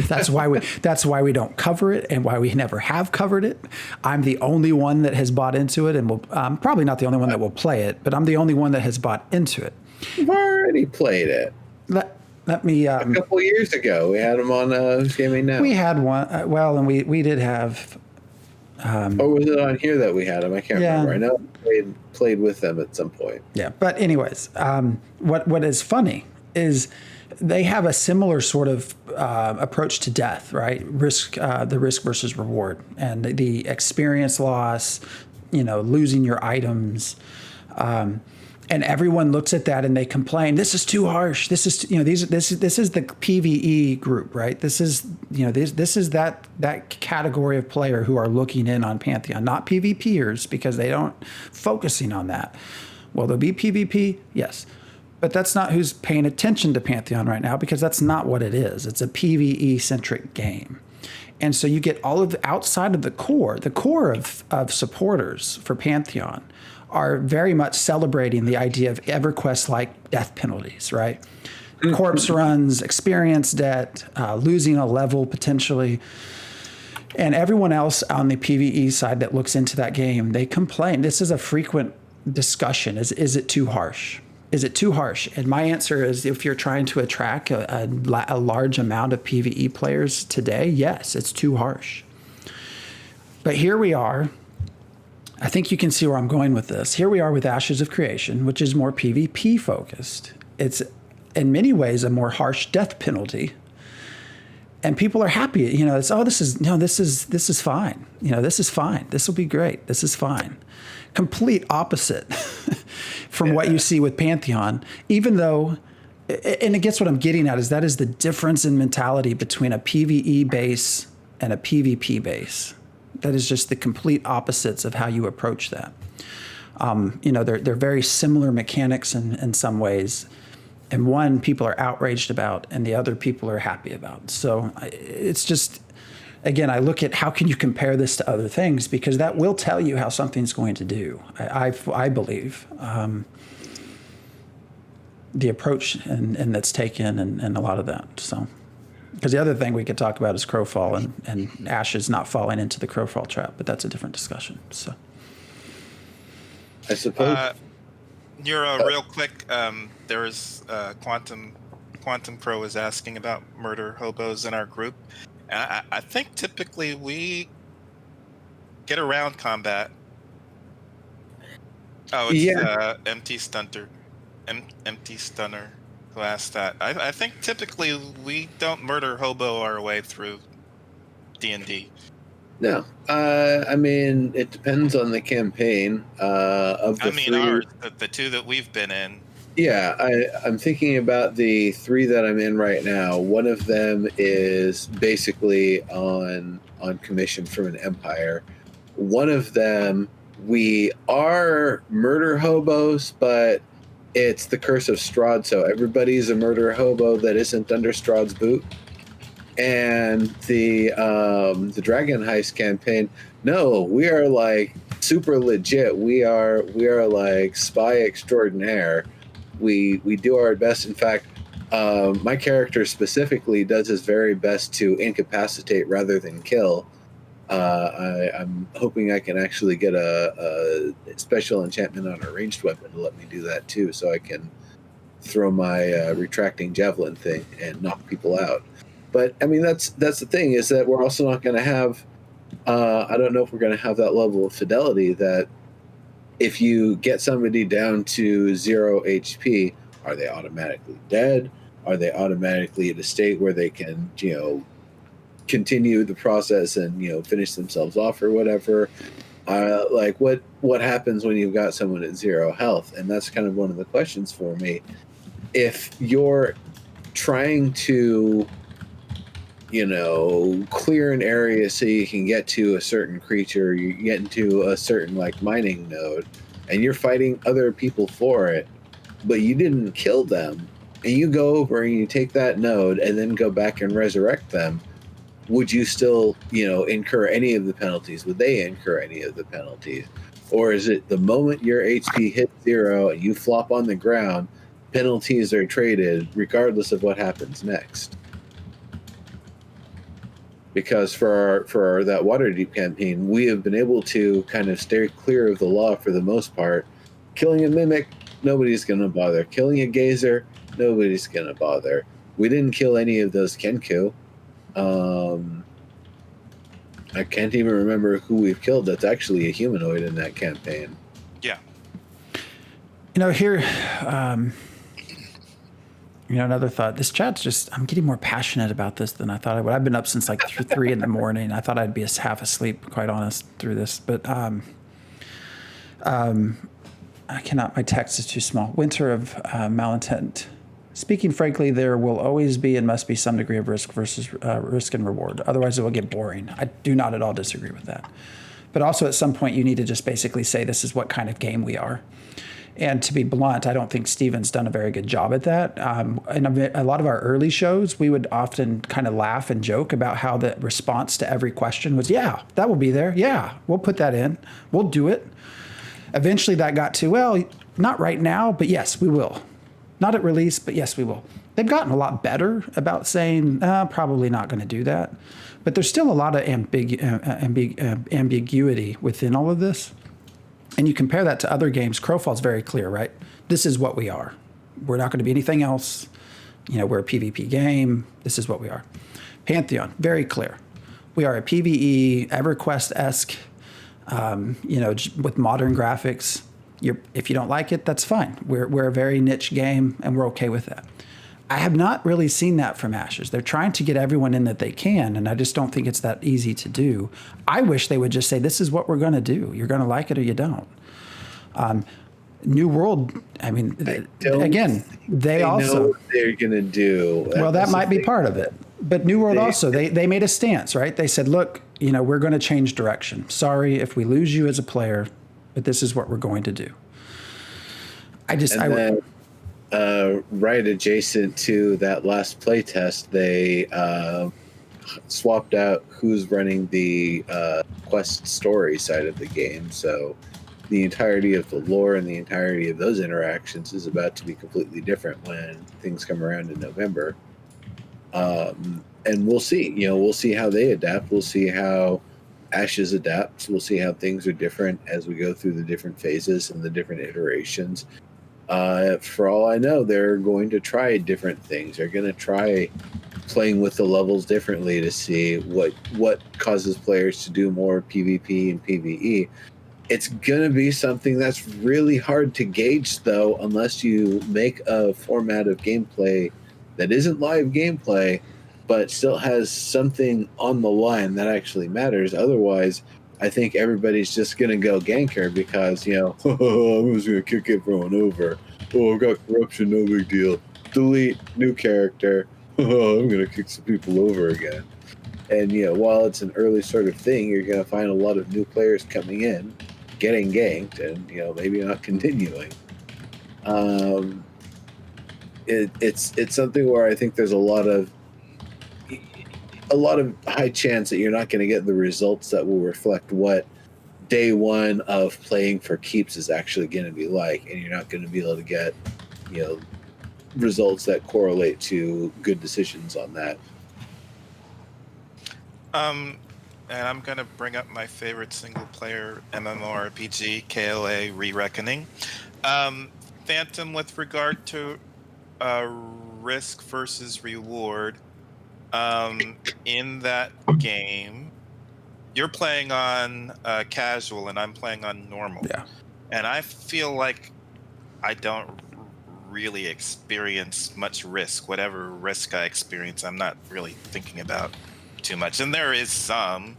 That's why we don't cover it, and why we never have covered it. I'm the only one that has bought into it, and will probably not the only one that will play it, but I'm the only one that has bought into it. You've already played it. Let me. A couple years ago, we had him on Who's Gaming Now. We had one. And we did have Or was it on here that we had them? I can't Yeah. remember. I know I played with them at some point. Yeah, but anyways, what is funny is they have a similar sort of approach to death, right? The risk versus reward, and the experience loss, losing your items, and everyone looks at that and they complain. This is too harsh. This is this is the PVE group, right? This is this is that category of player who are looking in on Pantheon, not PvPers, because they don't focusing on that. Will there be PvP? Yes. But that's not who's paying attention to Pantheon right now, because that's not what it is. It's a PvE-centric game. And so you get all of the outside of the core of supporters for Pantheon are very much celebrating the idea of EverQuest-like death penalties, right? Corpse runs, experience debt, losing a level potentially. And everyone else on the PvE side that looks into that game, they complain. This is a frequent discussion. Is it too harsh? Is it too harsh? And my answer is, if you're trying to attract a large amount of PvE players today, yes, it's too harsh. But here we are. I think you can see where I'm going with this. Here we are with Ashes of Creation, which is more PvP focused. It's in many ways a more harsh death penalty. And people are happy. It's, this is fine. This is fine. This will be great. This is fine. Complete opposite from what you see with Pantheon, even though, and I guess what I'm getting at is that is the difference in mentality between a PvE base and a PvP base. That is just the complete opposites of how you approach that. They're very similar mechanics in some ways, and one people are outraged about and the other people are happy about. So it's just, again, I look at how can you compare this to other things, because that will tell you how something's going to do. I believe the approach and that's taken and a lot of that. So, because the other thing we could talk about is Crowfall and Ashes not falling into the Crowfall trap, but that's a different discussion. So, I suppose. Real quick, there is Quantum Crow is asking about murder hobos in our group. And I think typically we get around combat. Oh, it's Empty Stunner who asked that. I think typically we don't murder hobo our way through D&D. No. I mean, it depends on the campaign. Of the three, ours, the two that we've been in. Yeah, I'm thinking about the three that I'm in right now. One of them is basically on commission from an empire. One of them, we are murder hobos, but it's the curse of Strahd, so everybody's a murder hobo that isn't under Strahd's boot. And the Dragon Heist campaign, no, we are like super legit. We are like spy extraordinaire. We do our best. In fact, my character specifically does his very best to incapacitate rather than kill. I'm hoping I can actually get a special enchantment on a ranged weapon to let me do that too, so I can throw my retracting javelin thing and knock people out. But I mean, that's the thing, is that we're also not going to have. I don't know if we're going to have that level of fidelity that if you get somebody down to 0 HP, are they automatically dead? Are they automatically at a state where they can, continue the process and, finish themselves off or whatever? Like what happens when you've got someone at 0 health? And that's kind of one of the questions for me. If you're trying to, clear an area so you can get to a certain creature, you get into a certain mining node, and you're fighting other people for it, but you didn't kill them, and you go over and you take that node and then go back and resurrect them, would you still, incur any of the penalties? Would they incur any of the penalties? Or is it the moment your HP hits 0 and you flop on the ground, penalties are traded regardless of what happens next? Because for that Waterdeep campaign, we have been able to kind of stay clear of the law for the most part. Killing a mimic, nobody's going to bother. Killing a gazer, nobody's going to bother. We didn't kill any of those Kenku. I can't even remember who we've killed that's actually a humanoid in that campaign. Yeah. Here, another thought. This chat's I'm getting more passionate about this than I thought I would. I've been up since like 3 in the morning. I thought I'd be half asleep, quite honest, through this. But I cannot, my text is too small. Winter of Malintent. Speaking frankly, there will always be and must be some degree of risk versus risk and reward. Otherwise, it will get boring. I do not at all disagree with that. But also, at some point, you need to just basically say this is what kind of game we are. And to be blunt, I don't think Steven's done a very good job at that. In a lot of our early shows, we would often kind of laugh and joke about how the response to every question was, yeah, that will be there. Yeah, we'll put that in. We'll do it. Eventually, that got to, well, not right now, but yes, we will. Not at release, but yes, we will. They've gotten a lot better about saying, probably not going to do that. But there's still a lot of ambiguity within all of this. And you compare that to other games, Crowfall's very clear, right? This is what we are. We're not going to be anything else. We're a PvP game. This is what we are. Pantheon, very clear. We are a PvE, EverQuest-esque, with modern graphics. If you don't like it, that's fine. We're a very niche game, and we're okay with that. I have not really seen that from Ashes. They're trying to get everyone in that they can, and I just don't think it's that easy to do. I wish they would just say, this is what we're going to do. You're going to like it or you don't. New World, again, they also know what they're going to do. Well, that might be part of it. But New World also, they made a stance, right? They said, look, we're going to change direction. Sorry if we lose you as a player, but this is what we're going to do. Right adjacent to that last playtest, they swapped out who's running the quest story side of the game. So the entirety of the lore and the entirety of those interactions is about to be completely different when things come around in November. And we'll see. We'll see how they adapt. We'll see how Ashes adapts. We'll see how things are different as we go through the different phases and the different iterations. For all I know, they're going to try different things. They're going to try playing with the levels differently to see what causes players to do more PvP and PvE. It's going to be something that's really hard to gauge, though, unless you make a format of gameplay that isn't live gameplay, but still has something on the line that actually matters. Otherwise, I think everybody's just going to go ganker because, I'm just going to kick everyone over. Oh, I've got corruption, no big deal. Delete, new character. I'm going to kick some people over again. And, while it's an early sort of thing, you're going to find a lot of new players coming in, getting ganked, and, maybe not continuing. It's something where I think there's a lot of high chance that you're not going to get the results that will reflect what day one of playing for keeps is actually going to be like, and you're not going to be able to get results that correlate to good decisions on that. And I'm going to bring up my favorite single player mmorpg, KOA Re-Reckoning. Phantom, with regard to risk versus reward, in that game, you're playing on casual and I'm playing on normal. Yeah. And I feel like I don't really experience much risk. Whatever risk I experience, I'm not really thinking about too much. And there is some,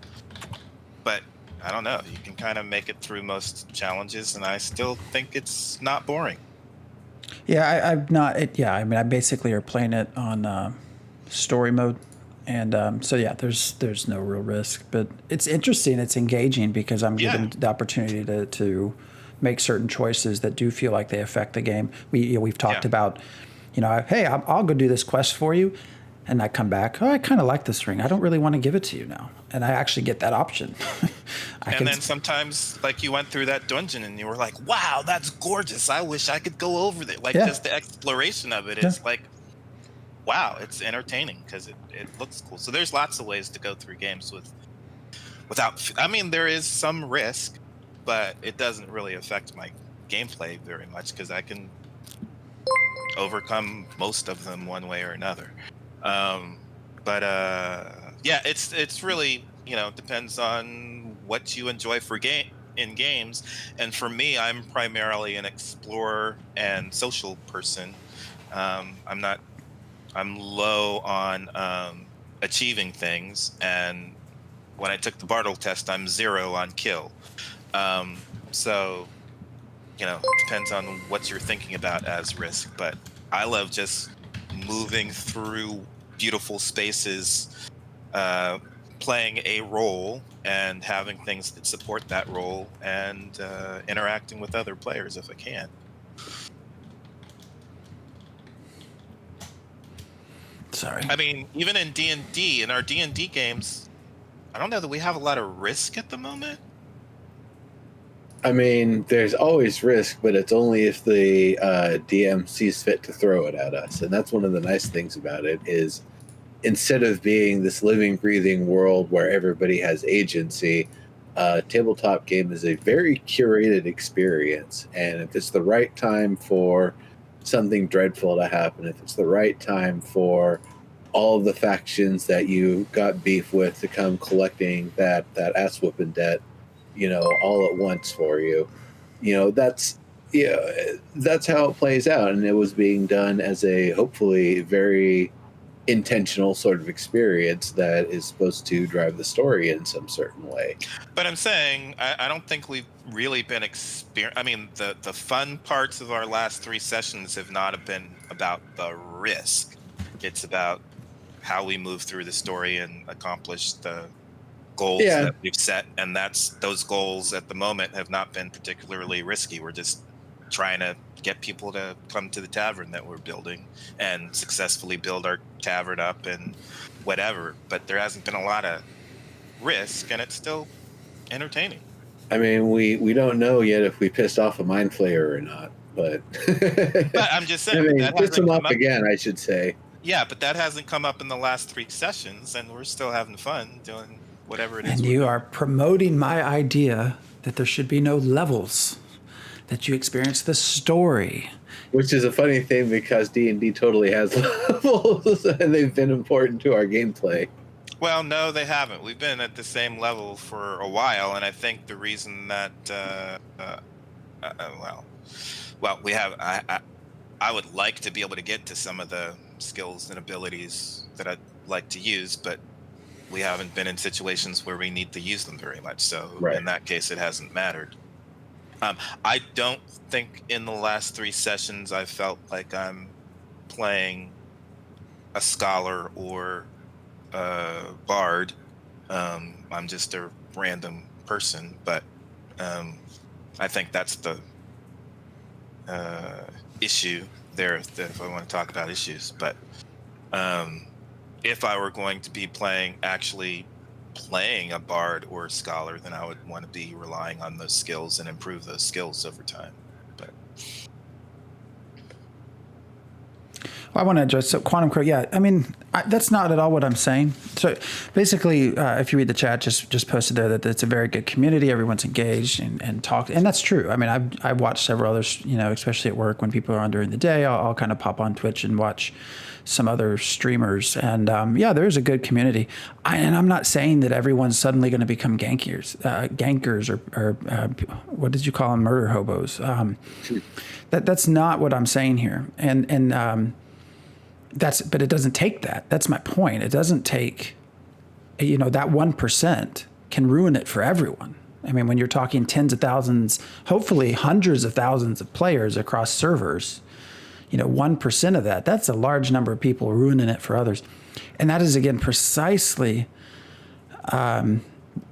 but I don't know. You can kind of make it through most challenges, and I still think it's not boring. Yeah, I'm not. Yeah, I basically are playing it on story mode, and there's no real risk. But it's interesting. It's engaging because I'm given the opportunity to make certain choices that do feel like they affect the game. We've talked about, hey, I'll go do this quest for you, and I come back. Oh, I kind of like this ring. I don't really want to give it to you now, and I actually get that option. Then sometimes, like, you went through that dungeon and you were like, "Wow, that's gorgeous! I wish I could go over there." Like, just the exploration of it is like, wow, it's entertaining because it looks cool. So there's lots of ways to go through games without. I mean, there is some risk, but it doesn't really affect my gameplay very much because I can overcome most of them one way or another. It's really depends on what you enjoy in games. And for me, I'm primarily an explorer and social person. I'm low on achieving things, and when I took the Bartle test, I'm 0 on kill. So it depends on what you're thinking about as risk. But I love just moving through beautiful spaces, playing a role and having things that support that role, and interacting with other players if I can. Sorry. I mean, even in D&D, in our D&D games, I don't know that we have a lot of risk at the moment. I mean, there's always risk, but it's only if the DM sees fit to throw it at us. And that's one of the nice things about it is instead of being this living, breathing world where everybody has agency, tabletop game is a very curated experience. And if it's the right time for something dreadful to happen, if it's the right time for all the factions that you got beef with to come collecting that ass whooping debt, all at once for you, that's how it plays out. And it was being done as a hopefully very intentional sort of experience that is supposed to drive the story in some certain way. But I'm saying I don't think we've really been I mean, the fun parts of our last 3 sessions have not been about the risk. It's about how we move through the story and accomplish the goals that we've set, and those goals at the moment have not been particularly risky. We're just trying to get people to come to the tavern that we're building and successfully build our tavern up and whatever, but there hasn't been a lot of risk, and it's still entertaining. I mean, we don't know yet if we pissed off a mind flayer or not, but I'm just saying, I mean, piss them up again, I should say. Yeah, but that hasn't come up in the last 3 sessions, and we're still having fun doing whatever it is. And you are promoting my idea that there should be no levels, that you experience the story. Which is a funny thing because D&D totally has levels, and they've been important to our gameplay. Well, no, they haven't. We've been at the same level for a while, and I think the reason that, we have, I would like to be able to get to some of the skills and abilities that I'd like to use, but we haven't been in situations where we need to use them very much. So in that case, it hasn't mattered. I don't think in the last 3 sessions I felt like I'm playing a scholar or a bard. I'm just a random person, but I think that's the issue there, if I want to talk about issues. But if I were going to be actually playing a bard or a scholar, then I would want to be relying on those skills and improve those skills over time. But I want to address Quantum Crow. Yeah, I mean, that's not at all what I'm saying. So basically, if you read the chat, just posted there that it's a very good community. Everyone's engaged and talked, and that's true. I mean, I've watched several others, especially at work when people are on during the day. I'll kind of pop on Twitch and watch some other streamers, and there's a good community. And I'm not saying that everyone's suddenly going to become gankers or what did you call them, murder hobos. That's not what I'm saying here. And but it doesn't take that. That's my point. It doesn't take, that 1% can ruin it for everyone. I mean, when you're talking tens of thousands, hopefully hundreds of thousands of players across servers, 1% of that's a large number of people ruining it for others. And that is, again, precisely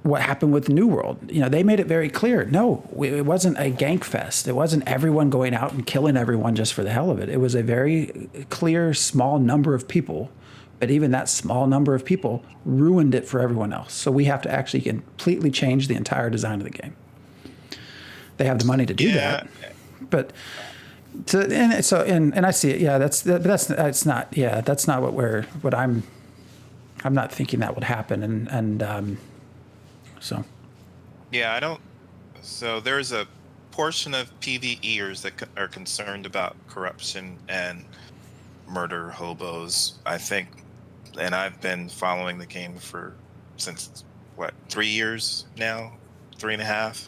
what happened with New World. They made it very clear. No, it wasn't a gank fest. It wasn't everyone going out and killing everyone just for the hell of it. It was a very clear, small number of people. But even that small number of people ruined it for everyone else. So we have to actually completely change the entire design of the game. They have the money to do that. But and I see it. Yeah, that's not. Yeah, that's not what I'm not thinking that would happen. And so. Yeah, I don't. So there's a portion of PVEers that are concerned about corruption and murder hobos, I think, and I've been following the game since what, 3 years now, 3.5.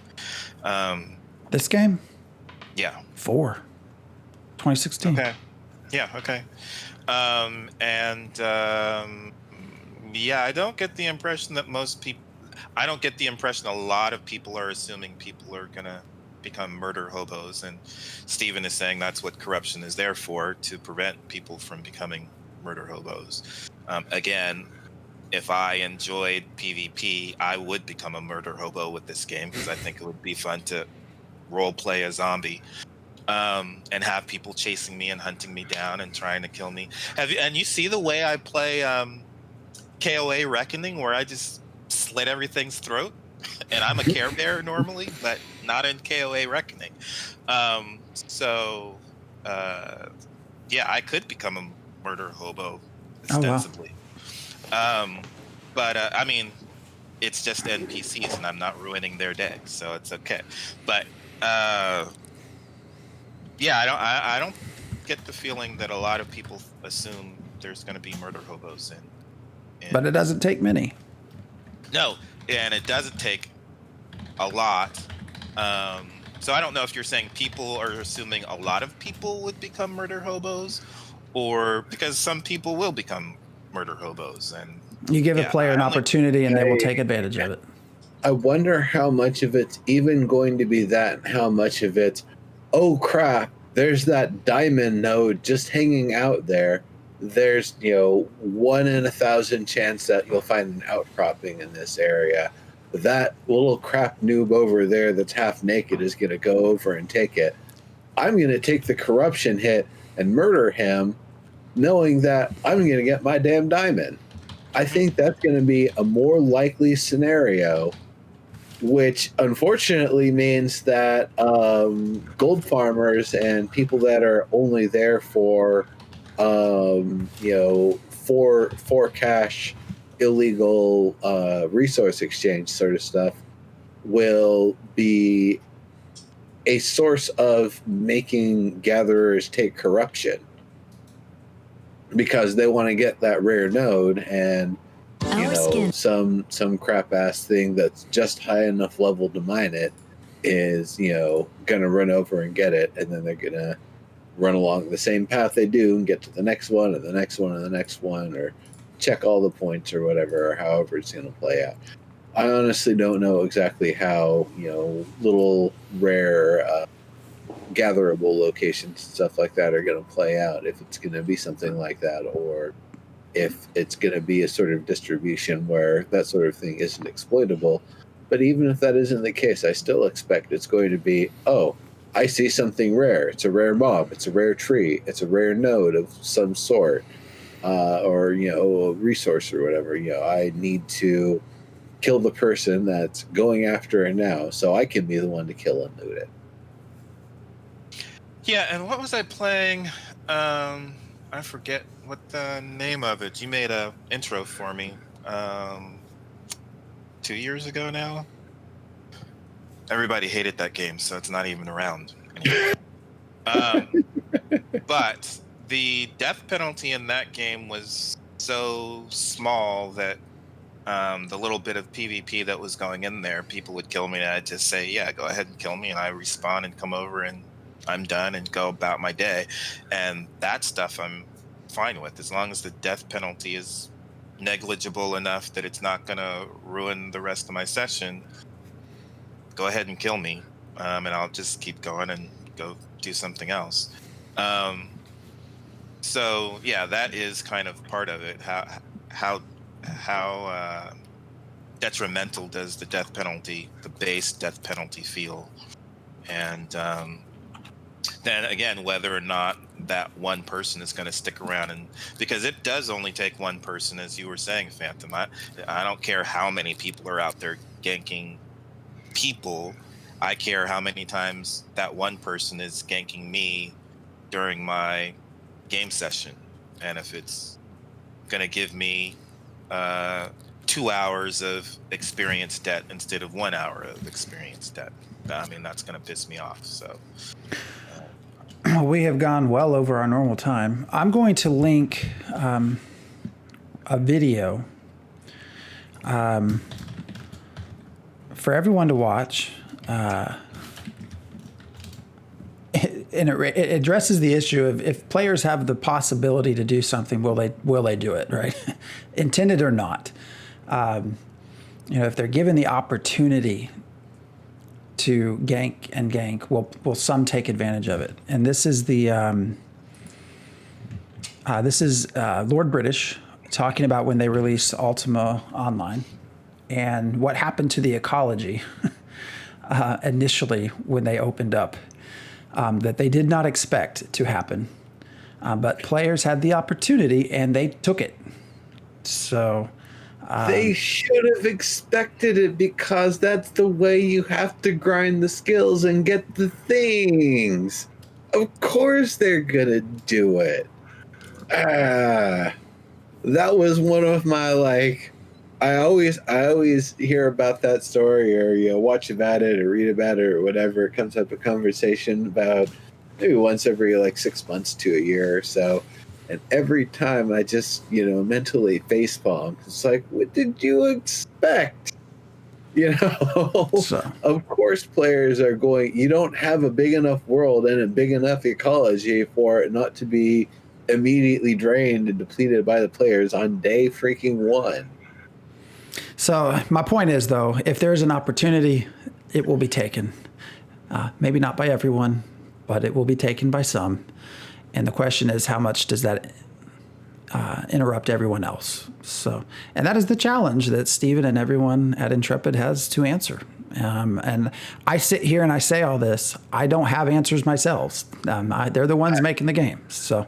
This game? Yeah. 4. 2016. Okay. Yeah. Okay. Yeah, I don't get the impression that most people. I don't get the impression a lot of people are assuming people are gonna become murder hobos, and Steven is saying that's what corruption is there for, to prevent people from becoming murder hobos. Again, if I enjoyed PvP, I would become a murder hobo with this game because I think it would be fun to role play a zombie, and have people chasing me and hunting me down and trying to kill me. And you see the way I play KOA Reckoning, where I just slit everything's throat, and I'm a Care Bear normally, but not in KOA Reckoning. So yeah, I could become a murder hobo ostensibly. But I mean, it's just NPCs, and I'm not ruining their day, so it's okay. But yeah, I don't get the feeling that a lot of people assume there's going to be murder hobos in. But it doesn't take many. No, and it doesn't take a lot. So I don't know if you're saying people are assuming a lot of people would become murder hobos, or because some people will become murder hobos. And You give yeah, a player an I'm like- opportunity, and they will take advantage of it. I wonder how much of it's even going to be that, and how much of it's, oh crap, there's that diamond node just hanging out there. There's 1 in 1,000 chance that you'll find an outcropping in this area. That little crap noob over there that's half naked is going to go over and take it. I'm going to take the corruption hit and murder him, knowing that I'm going to get my damn diamond. I think that's going to be a more likely scenario, which unfortunately means that gold farmers and people that are only there for for cash, illegal resource exchange sort of stuff will be a source of making gatherers take corruption, because they want to get that rare node, and some crap ass thing that's just high enough level to mine it is gonna run over and get it, and then they're gonna run along the same path they do and get to the next one and the next one and the next one, or check all the points or whatever, or however it's going to play out. I honestly don't know exactly how little rare gatherable locations and stuff like that are going to play out, if it's going to be something like that, or if it's going to be a sort of distribution where that sort of thing isn't exploitable. But even if that isn't the case, I still expect it's going to be, oh, I see something rare. It's a rare mob. It's a rare tree. It's a rare node of some sort, or a resource or whatever. I need to kill the person that's going after it now, so I can be the one to kill and loot it. Yeah, and what was I playing? I forget what the name of it. You made a intro for me 2 years ago now. Everybody hated that game, so it's not even around anymore. But the death penalty in that game was so small that the little bit of PvP that was going in there, people would kill me, and I'd just say, yeah, go ahead and kill me, and I respawn and come over, and I'm done and go about my day. And that stuff I'm fine with, as long as the death penalty is negligible enough that it's not going to ruin the rest of my session. Go ahead and kill me, and I'll just keep going and go do something else. So yeah, that is kind of part of it. How detrimental does the death penalty, the base death penalty, feel? And then again, whether or not that one person is going to stick around, and because it does only take one person, as you were saying, Phantom. I don't care how many people are out there ganking people. I care how many times that one person is ganking me during my game session, and if it's going to give me 2 hours of experience debt instead of 1 hour of experience debt, I mean, that's going to piss me off. So we have gone well over our normal time. I'm going to link a video for everyone to watch. And it addresses the issue of if players have the possibility to do something, will they do it, right? Intended or not. If they're given the opportunity to gank, will some take advantage of it? And this is Lord British talking about when they released Ultima Online and what happened to the ecology initially when they opened up. That they did not expect to happen. But players had the opportunity and they took it. So they should have expected it, because that's the way you have to grind the skills and get the things. Of course they're gonna do it. That was one of my I always hear about that story, or watch about it or read about it or whatever. It comes up a conversation about maybe once every 6 months to a year or so, and every time I just mentally facepalm. It's like, what did you expect? So. Of course players are going. You don't have a big enough world and a big enough ecology for it not to be immediately drained and depleted by the players on day freaking one. So my point is, though, if there's an opportunity, it will be taken. Maybe not by everyone, but it will be taken by some. And the question is, how much does that interrupt everyone else? So, and that is the challenge that Stephen and everyone at Intrepid has to answer. And I sit here and I say all this. I don't have answers myself. They're the ones making the game. So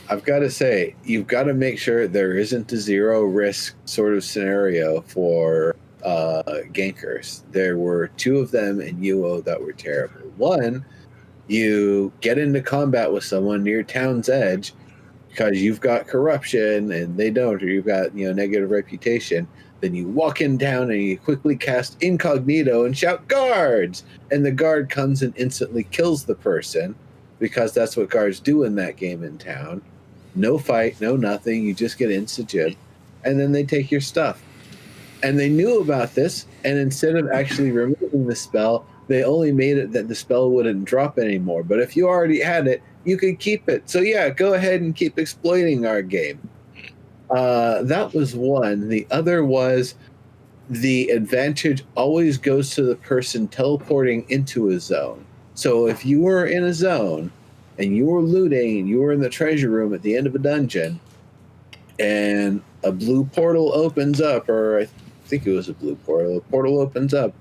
I've got to say, you've got to make sure there isn't a zero risk sort of scenario for gankers. There were 2 of them in UO that were terrible. One, you get into combat with someone near town's edge because you've got corruption and they don't, or you've got negative reputation. Then you walk in town and you quickly cast incognito and shout guards, and the guard comes and instantly kills the person, because that's what guards do in that game in town. No fight, no nothing. You just get insta-gib, and then they take your stuff. And they knew about this, and instead of actually removing the spell, they only made it that the spell wouldn't drop anymore. But if you already had it, you could keep it. So yeah, go ahead and keep exploiting our game. That was one. The other was the advantage always goes to the person teleporting into a zone. So if you were in a zone and you were looting and you were in the treasure room at the end of a dungeon and a blue portal opens up, or I think it was a blue portal, opens up,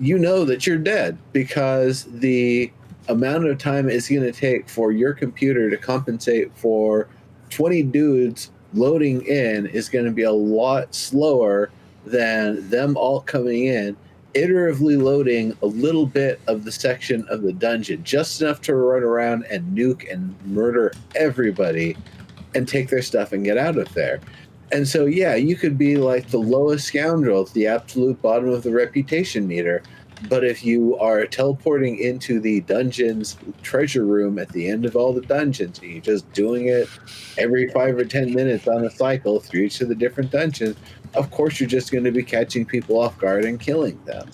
you know that you're dead, because the amount of time it's going to take for your computer to compensate for 20 dudes loading in is going to be a lot slower than them all coming in, iteratively loading a little bit of the section of the dungeon, just enough to run around and nuke and murder everybody and take their stuff and get out of there. And so, yeah, you could be like the lowest scoundrel at the absolute bottom of the reputation meter, but if you are teleporting into the dungeon's treasure room at the end of all the dungeons, and you're just doing it every 5 or 10 minutes on a cycle through each of the different dungeons, of course you're just going to be catching people off guard and killing them.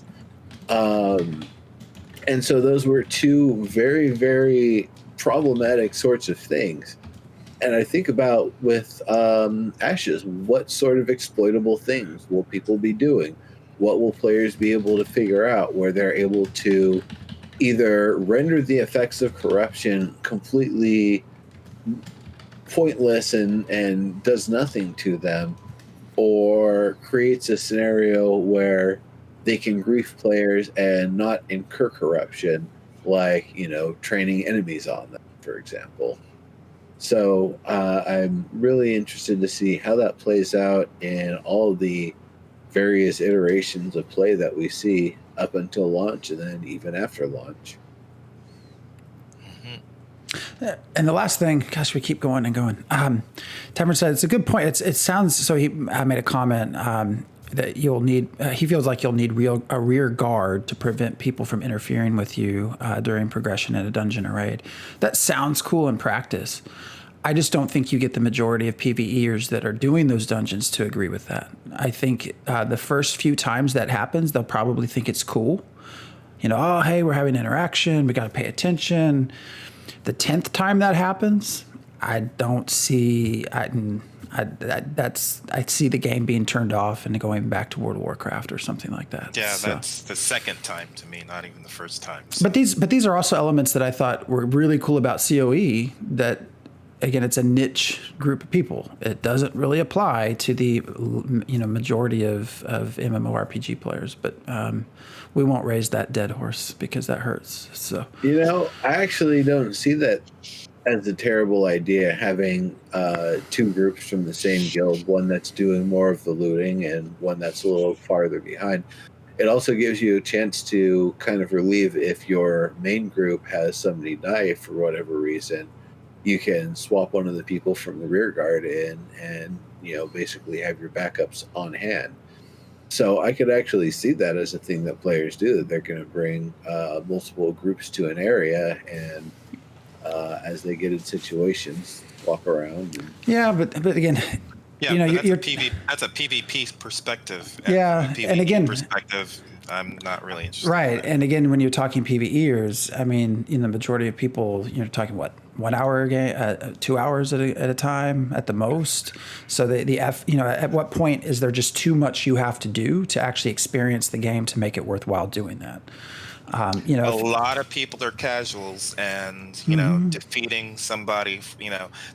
And so those were 2 very, very problematic sorts of things. And I think about with Ashes, what sort of exploitable things will people be doing? What will players be able to figure out where they're able to either render the effects of corruption completely pointless and does nothing to them, or creates a scenario where they can grief players and not incur corruption, like, training enemies on them, for example. So I'm really interested to see how that plays out in all the various iterations of play that we see up until launch, and then even after launch. And the last thing, gosh, we keep going and going. Tamron said it's a good point. It sounds so. I made a comment that you'll need. He feels like you'll need a rear guard to prevent people from interfering with you during progression in a dungeon or raid. That sounds cool in practice. I just don't think you get the majority of PVEers that are doing those dungeons to agree with that. I think the first few times that happens, they'll probably think it's cool. You know, oh, hey, we're having interaction. We got to pay attention. The 10th time that happens, I don't see. I see the game being turned off and going back to World of Warcraft or something like that. Yeah, so. That's the second time to me, not even the first time. So. But these are also elements that I thought were really cool about COE. That again, it's a niche group of people. It doesn't really apply to the majority of MMORPG players. But we won't raise that dead horse because that hurts. So I actually don't see that as a terrible idea, having two groups from the same guild, one that's doing more of the looting and one that's a little farther behind. It also gives you a chance to kind of relieve if your main group has somebody die for whatever reason. You can swap one of the people from the rear guard in and, basically have your backups on hand. So I could actually see that as a thing that players do. They're going to bring multiple groups to an area and as they get in situations, walk around. Yeah, but again, that's a PvP perspective. Yeah, and again, perspective, I'm not really interested. Right, and again, when you're talking PVEers, I mean, the majority of people, you're talking 1 hour a game, 2 hours at a time at the most. So at what point is there just too much you have to do to actually experience the game to make it worthwhile doing that? A lot of people are casuals, and defeating somebody,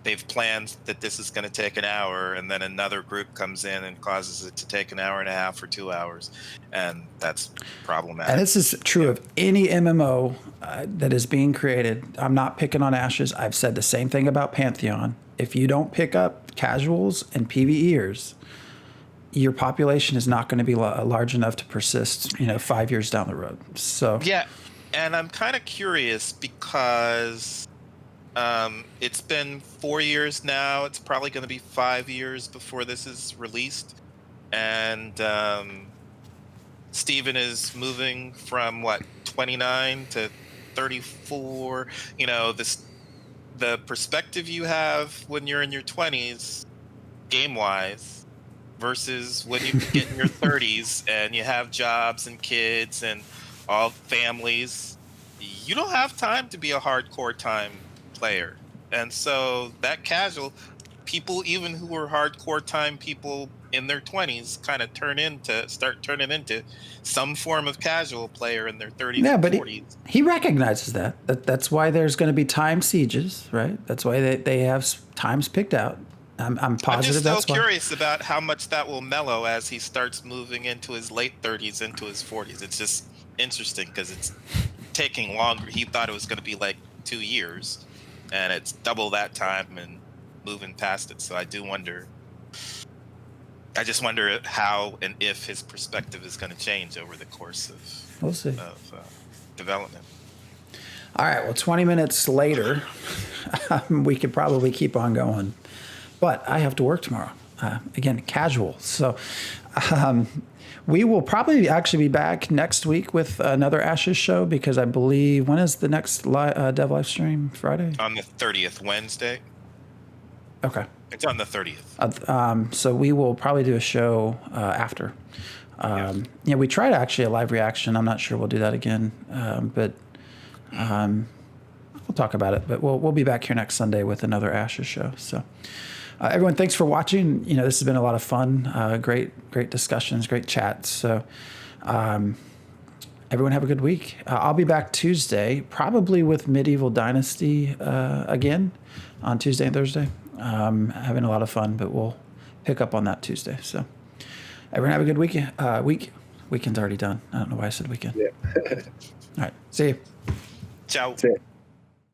they've planned that this is going to take an hour, and then another group comes in and causes it to take an hour and a half or 2 hours, and that's problematic. And this is true of any MMO that is being created. I'm not picking on Ashes. I've said the same thing about Pantheon. If you don't pick up casuals and PVEers, your population is not going to be large enough to persist, 5 years down the road. So yeah, and I'm kind of curious because it's been 4 years now. It's probably going to be 5 years before this is released, and Steven is moving from 29 to 34. The perspective you have when you're in your 20s, game-wise, versus when you get in your 30s and you have jobs and kids and all families, you don't have time to be a hardcore time player. And so that casual people, even who are hardcore time people in their 20s, kind of start turning into some form of casual player in their 30s and 40s. He recognizes that. That's why there's going to be time sieges, right? That's why they have times picked out. I'm positive I'm just that's still curious about how much that will mellow as he starts moving into his late 30s, into his 40s. It's just interesting because it's taking longer. He thought it was going to be 2 years, and it's double that time and moving past it. So I just wonder how and if his perspective is going to change over the course of development. All right, well, 20 minutes later, we could probably keep on going. But I have to work tomorrow. Again, casual. So we will probably actually be back next week with another Ashes show because I believe, when is the next dev live stream? Friday? On the 30th, Wednesday. Okay. It's on the 30th. So we will probably do a show after. We tried actually a live reaction. I'm not sure we'll do that again. But we'll talk about it. But we'll be back here next Sunday with another Ashes show. So. Everyone, thanks for watching. This has been a lot of fun. Great discussions, great chats. So everyone have a good week. I'll be back Tuesday, probably with Medieval Dynasty again on Tuesday and Thursday. Having a lot of fun, but we'll pick up on that Tuesday. So everyone have a good weekend. Weekend's already done. I don't know why I said weekend. Yeah. All right. See you. Ciao. See ya.